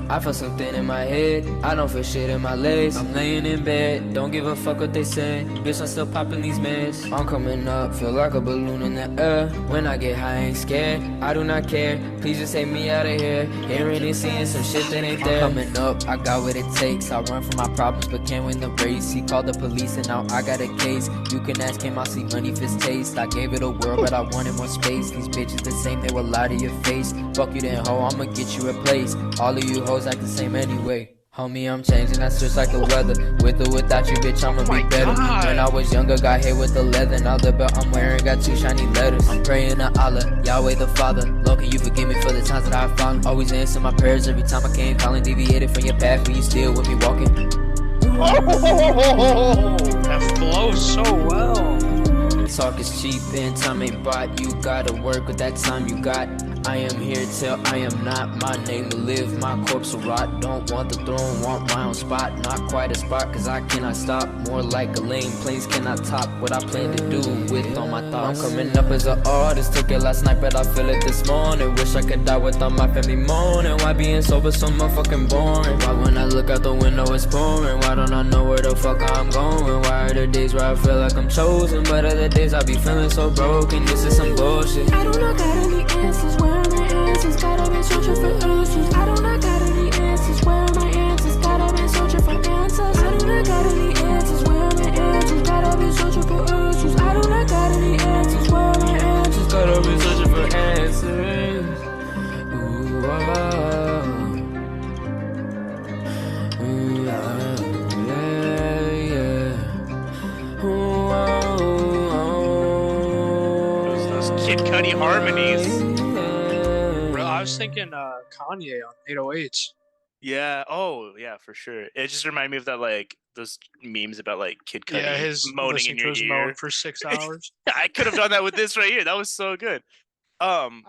I feel something in my head, I don't feel shit in my legs. I'm laying in bed, don't give a fuck what they say. Bitch, I'm still popping these meds. I'm coming up, feel like a balloon in the air. When I get high, I ain't scared, I do not care. Please just take me out of here. Hearing and seeing some shit that ain't there. I'm coming up, I got what it takes. I run from my problems, but can't win the race. He called the police and now I got a case. You can ask him, I'll see money if it's taste. I gave it a whirl, but I wanted more space. These bitches the same, they will lie to your face. Fuck you then, ho, I'ma get you replaced. All of you hoes act the same anyway. Homie, I'm changing, I switch like the weather. With or without you, bitch, I'ma be better. When I was younger, got hit with the leather. Now the belt I'm wearing got 2 shiny letters. I'm praying to Allah, Yahweh the Father. Lord, can you forgive me for the times that I've fallen? Always answer my prayers every time I came calling. Deviated from your path when you still with me walking. That flows so well. Talk is cheap and time ain't bought. You gotta work with that time you got. I am here till I am not. My name will live, my corpse will rot. Don't want the throne, want my own spot. Not quite a spot, cause I cannot stop. More like a lane, planes cannot top what I plan to do with all my thoughts. I'm coming up as an artist, took it last night, but I feel it this morning. Wish I could die without my family mourning. Why being sober so motherfucking boring? Why when I look out the window it's pouring? Why don't I know where the fuck I'm going? Why are there days where I feel like I'm chosen, but other days I be feeling so broken? This is some bullshit. I do not got any answers. Where are my answers? Gotta be searching for answers. I do not got any answers. Where are my answers? Gotta be searching for answers. I do not got any answers. Where are my answers? Gotta be searching for answers. I do not got any answers. Where are my answers? Gotta be searching for answers. Ooh, oh. Ooh, yeah. Ooh, Those Kid Cudi harmonies. Bro, I was thinking Kanye on 808s. Yeah. Oh, yeah, for sure. It just reminded me of that, like those memes about like Kid Cudi Yeah, his moaning listening in to your his ear. moan for 6 hours. I could have done that with this right here. That was so good.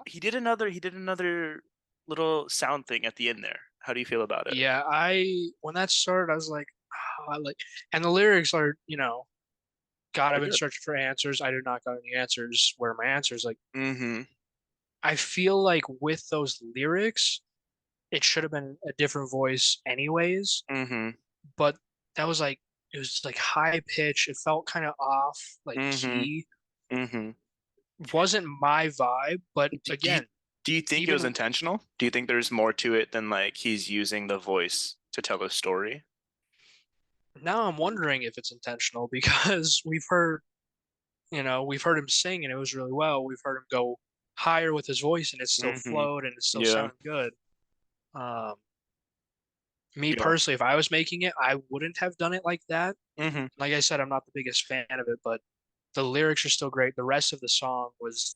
He did another little sound thing at the end there. How do you feel about it? Yeah, when that started, I was like, and the lyrics are, God, I've They're been good. searching for answers. I do not got any answers. Where are my answers? Like, Mm-hmm. I feel like with those lyrics, it should have been a different voice anyways, Mm-hmm. but that was like, it was like high pitch. It felt kind of off, like Mhm. key. Mm-hmm. Wasn't my vibe, but Do you again, do you think it was even intentional? Do you think there's more to it than like he's using the voice to tell a story? now I'm wondering if it's intentional because we've heard him sing and it was really well. We've heard him go higher with his voice and it still Mm-hmm. flowed and it still Yeah. sounded good. Um, me Yeah. personally, if I was making it, I wouldn't have done it like that. Mm-hmm. Like I said, I'm not the biggest fan of it, but the lyrics are still great. The rest of the song was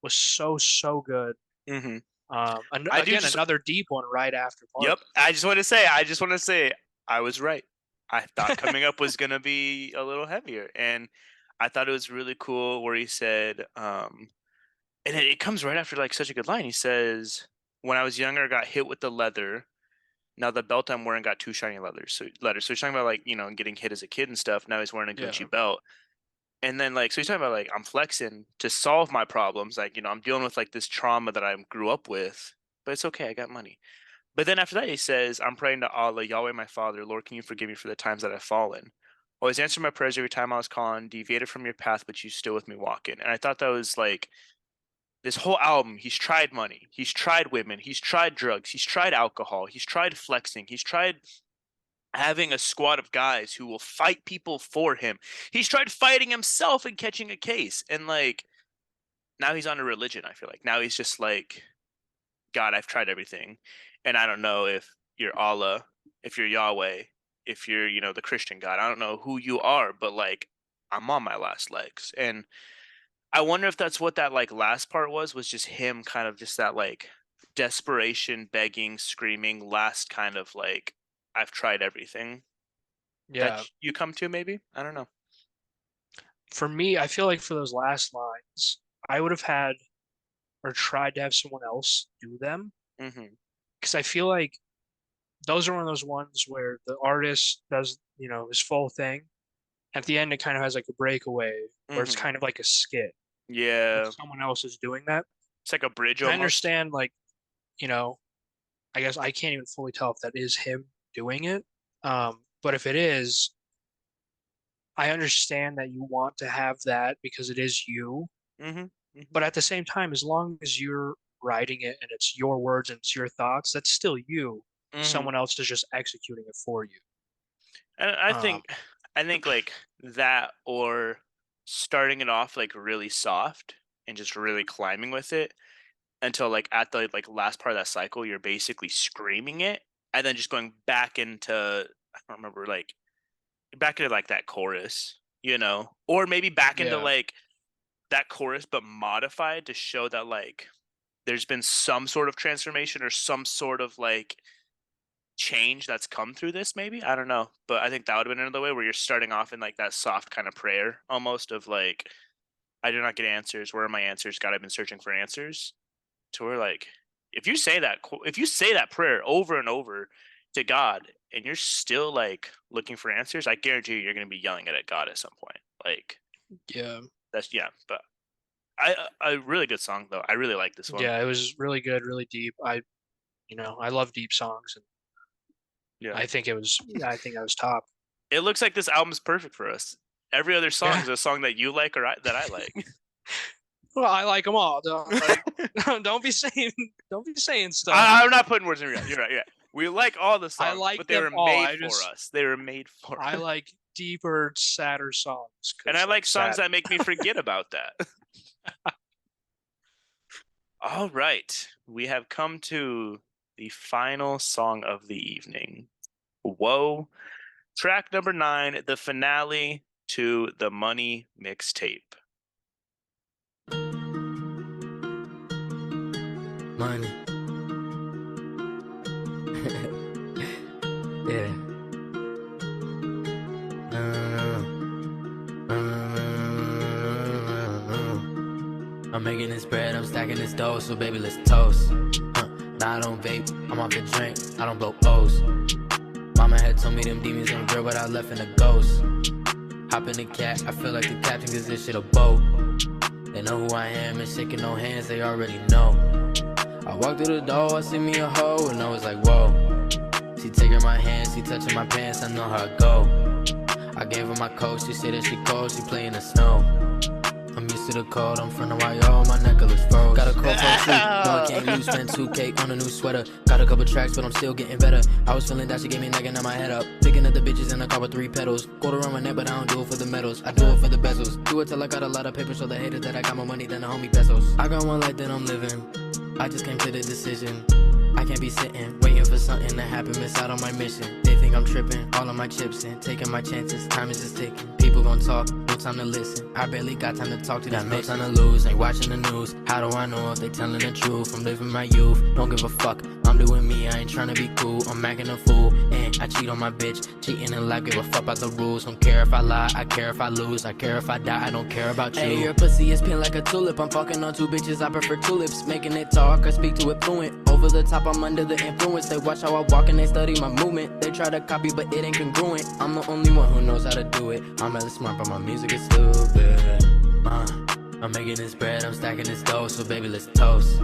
so good. Mm-hmm. I do Again, just another deep one right after part. Yep. I just want to say I was right. I thought coming up was gonna be a little heavier. And I thought it was really cool where he said, and it comes right after like such a good line. He says, when I was younger, I got hit with the leather. Now the belt I'm wearing got 2 shiny letters. So he's talking about like, getting hit as a kid and stuff. Now he's wearing a Yeah. Gucci belt. And then like so he's talking about like I'm flexing to solve my problems. Like, I'm dealing with like this trauma that I grew up with, but it's okay, I got money. But then after that he says, I'm praying to Allah, Yahweh my Father, Lord, can you forgive me for the times that I've fallen? Always answer my prayers every time I was calling, deviated from your path, but you still with me walking. And I thought that was like this whole album, he's tried money, he's tried women, he's tried drugs, he's tried alcohol, he's tried flexing, he's tried having a squad of guys who will fight people for him. He's tried fighting himself and catching a case. And like now he's on a religion, I feel like. Now he's just like, God, I've tried everything. And I don't know if you're Allah, if you're Yahweh, if you're, the Christian God. I don't know who you are, but like I'm on my last legs. And I wonder if that's what that like last part was just him kind of just that like desperation, begging, screaming, last kind of like I've tried everything Yeah. that you come to, maybe? I don't know. For me, I feel like for those last lines, I would have had or tried to have someone else do them Mm-hmm. because I feel like those are one of those ones where the artist does, his full thing. At the end, it kind of has like a breakaway where it's Mm-hmm. kind of like a skit. Yeah. Like someone else is doing that. It's like a bridge I almost. understand, like, you know, I guess I can't even fully tell if that is him doing it. But if it is, I understand that you want to have that because it is you. Mm-hmm. But at the same time, as long as you're writing it and it's your words and it's your thoughts, that's still you. Mm-hmm. Someone else is just executing it for you. And I Um, think like that, or starting it off like really soft and just really climbing with it until like at the like last part of that cycle, you're basically screaming it, and then just going back into, I don't remember, like back into like that chorus, or maybe back into yeah, like that chorus but modified to show that like there's been some sort of transformation or some sort of like change that's come through this. Maybe, I don't know, but I think that would have been another way where you're starting off in like that soft kind of prayer almost of like, I do not get answers, where are my answers, God, I've been searching for answers, to where like if you say that prayer over and over to God and you're still like looking for answers, I guarantee you're going to be yelling it at God at some point. Like yeah, that's, yeah. But a really good song though. I really like this one. yeah. It was really good, really deep. I love deep songs, and Yeah, I think I was top. it looks like this album's perfect for us. Every other song Yeah. is a song that you like or that I like. Well, I like them all. Don't be saying stuff. I'm not putting words in your mouth. You're right. Yeah, we like all the I songs, like but they them were all. made for us. They were made for I us. like deeper, sadder songs. And I like songs sad. that make me forget about that. All right. We have come to the final song of the evening. Whoa. Track number 9, the finale to the Money Mixtape. Money. Yeah. I'm making this bread, I'm stacking this dough, so baby, let's toast. Nah, I don't vape, I'm off the drink, I don't blow O's. Mama had told me them demons ain't real, but I left in a ghost. Hop in the cat, I feel like the captain, cause this shit a boat. They know who I am, and shaking no hands, they already know. I walked through the door, I see me a hoe, and I was like, whoa. She taking my hand, she touching my pants, I know how it go. I gave her my coat, she said that she cold, she play in the snow. I'm used to the cold, I'm from the YO, my necklace froze. Got a cold for two, no I can't lose, spend 2K on a new sweater. Got a couple tracks, but I'm still getting better. I was feeling that she gave me nagging on my head up. Picking up the bitches in the car with 3 pedals. Gold around my neck, but I don't do it for the medals. I do it for the bezels. Do it till I got a lot of paper, so they hated that I got more money than the homie pesos. I got one life that I'm living, I just came to the decision. I can't be sitting, waiting for something to happen, miss out on my mission. They think I'm tripping, all of my chips in, taking my chances, time is just ticking. People gon' talk, no time to listen. I barely got time to talk to these bitches. No time to lose, ain't watching the news. How do I know if they telling the truth? I'm living my youth, don't give a fuck. I'm doing me, I ain't tryna be cool. I'm acting a fool, and I cheat on my bitch. Cheating in life, give a fuck about the rules. Don't care if I lie, I care if I lose. I care if I die, I don't care about you. Hey, your pussy is pink like a tulip. I'm fucking on 2 bitches, I prefer tulips. Making it talk, I speak to it fluent. Over the top, I'm under the influence. They watch how I walk and they study my movement. They try to copy, but it ain't congruent. I'm the only one who knows how to do it. I'm really smart, but my music is stupid. I'm making this bread, I'm stacking this dough, so baby, let's toast.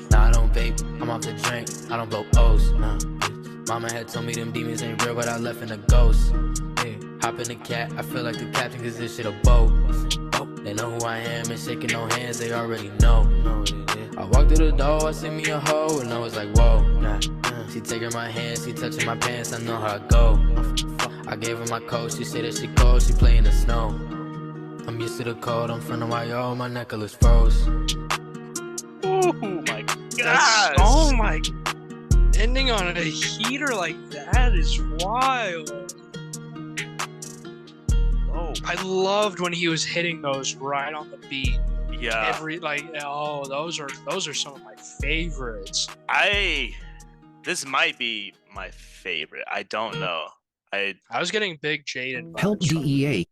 Nah, I don't vape, I'm off the drink, I don't blow O's. Mama had told me them demons ain't real, but I left in a ghost. Hey, hop in the cat, I feel like the captain, cause this shit a boat. They know who I am, and shaking no hands, they already know. I walked through the door, I see me a hoe, and I was like, whoa. She taking my hand, she touching my pants, I know how it go. I gave her my coat, she said that she cold, she play in the snow. I'm used to the cold, I'm from the YO, my necklace froze. Oh my That's, gosh. oh my, ending on a heater like that is wild. Oh I loved when he was hitting those right on the beat. yeah. Those are some of my favorites. This might be my favorite. I don't know. I was getting big Jaden vibes. Help DEA.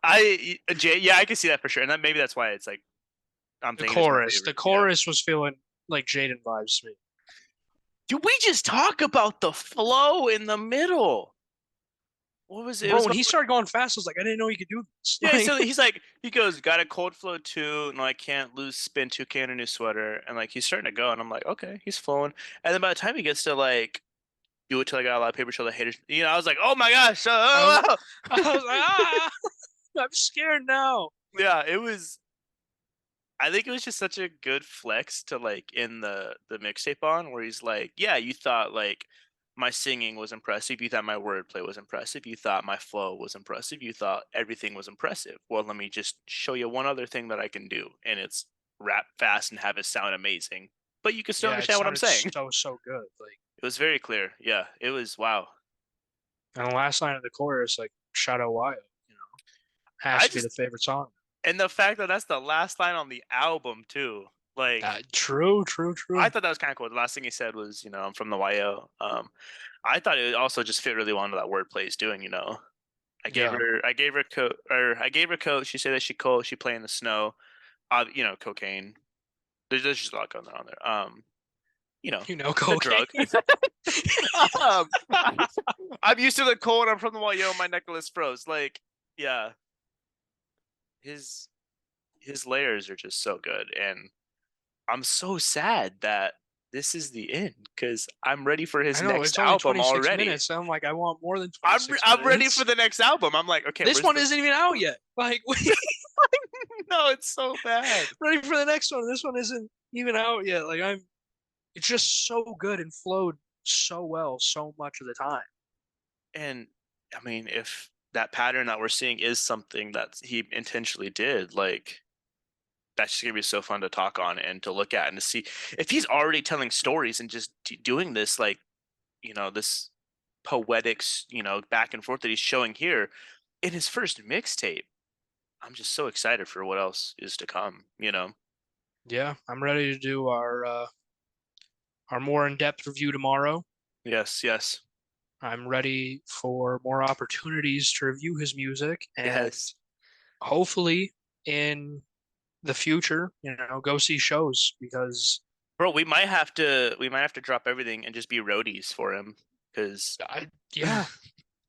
Yeah, I can see that for sure, and maybe that's why it's like I'm The thinking it's my chorus. favorite. The chorus was feeling like Jaden vibes to me. Did we just talk about the flow in the middle? what was it? It Bro, was when he started going fast, I was like, I didn't know he could do this. yeah. Like, So he goes, got a cold flow too. No, I can't lose spin 2K in a new sweater, and like he's starting to go, and I'm like, okay, he's flowing. And then by the time he gets to like do it till I got a lot of paper trail, the haters, I was like, oh my gosh, I was like, ah, I'm scared now. yeah, it was. I think it was just such a good flex to like in the mixtape on where he's like, yeah, you thought like my singing was impressive, you thought my wordplay was impressive, you thought my flow was impressive, you thought everything was impressive. Well, let me just show you one other thing that I can do, and it's rap fast and have it sound amazing, but you can still Yeah, it understand what I'm sounded saying. so good. Like, It was very clear. Yeah, it was wow. and the last line of the chorus, like Shadow Wild, has I to be the just favorite song. and the fact that that's the last line on the album too. Like True. I thought that was kind of cool. The last thing he said was, I'm from the YO. I thought it also just fit really well into that wordplay he's doing. Yeah. I gave her a coat. She said that she play in the snow. Cocaine. There's just a lot going on there. The Cocaine. drug. um, I'm used to the cold. I'm from the YO. My necklace froze. Like, yeah, his layers are just so good, and I'm so sad that this is the end because I'm ready for his I know next it's only album 26 already. minutes. So I'm like, I want more than I'm 26 I'm ready minutes. for the next album. I'm like, okay, This one isn't even out yet. Like, no, it's so bad. ready for the next one. This one isn't even out yet. Like, it's just so good and flowed so well so much of the time. And I mean, if that pattern that we're seeing is something that he intentionally did, like that's just gonna be so fun to talk on and to look at and to see if he's already telling stories and just doing this, like, this poetics, back and forth that he's showing here in his first mixtape. I'm just so excited for what else is to come. Yeah, I'm ready to do our more in-depth review tomorrow. Yes, yes, I'm ready for more opportunities to review his music and yes. hopefully in the future, go see shows because Bro, we might have to drop everything and just be roadies for him because yeah,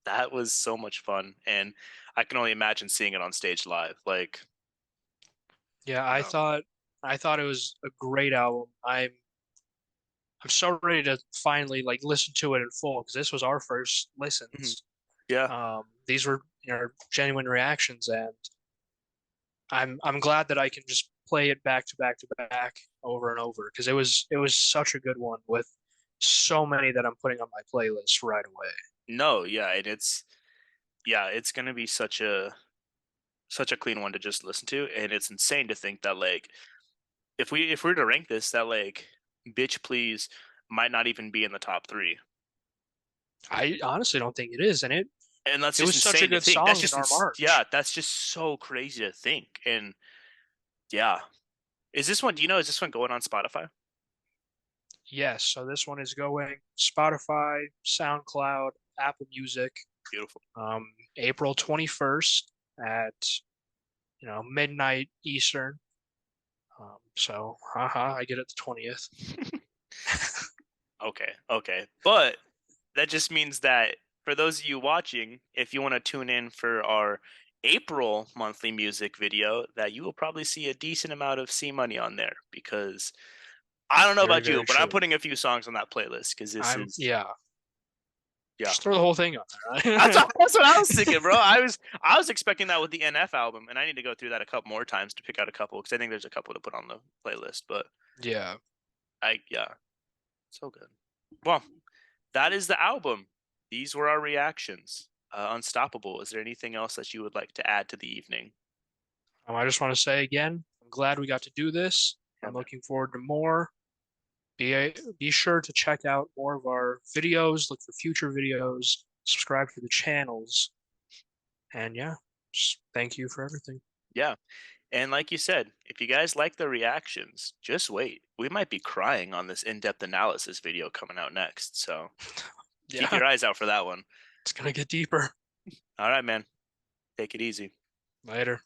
that was so much fun, and I can only imagine seeing it on stage live. Like, yeah, I thought it was a great album. I'm so ready to finally like listen to it in full because this was our first listens. yeah, These were genuine reactions, and I'm glad that I can just play it back to back to back over and over because it was such a good one with so many that I'm putting on my playlist right away. no, yeah, and it's gonna be such a clean one to just listen to, and it's insane to think that like if we were to rank this, that like bitch please might not even be in the top three. I honestly don't think it is, and And that's it just was such a insane to good think. song That's in just our March. yeah, that's just so crazy to think. And yeah, is this one going on Spotify? Yes, so this one is going Spotify, SoundCloud, Apple Music, Beautiful. April 21st at midnight Eastern. So I get it the 20th. Okay. But that just means that for those of you watching, if you want to tune in for our April monthly music video, that you will probably see a decent amount of C Money on there because I don't know Very, about you, very but I'm true. putting a few songs on that playlist because this is Yeah. Yeah. Just throw the whole thing on there. That's what I was thinking, bro. I was expecting that with the NF album, and I need to go through that a couple more times to pick out a couple because I think there's a couple to put on the playlist. But Yeah. yeah, so good. Well, that is the album. These were our reactions. Unstoppable. Is there anything else that you would like to add to the evening? I just want to say again, I'm glad we got to do this. Yeah, I'm man. looking forward to more. Be sure to check out more of our videos, look for future videos, subscribe to the channels, and yeah, just thank you for everything. Yeah. And like you said, if you guys like the reactions, just wait. We might be crying on this in-depth analysis video coming out next. So keep Yeah, your eyes out for that one. it's gonna get deeper. All right, man. Take it easy. Later.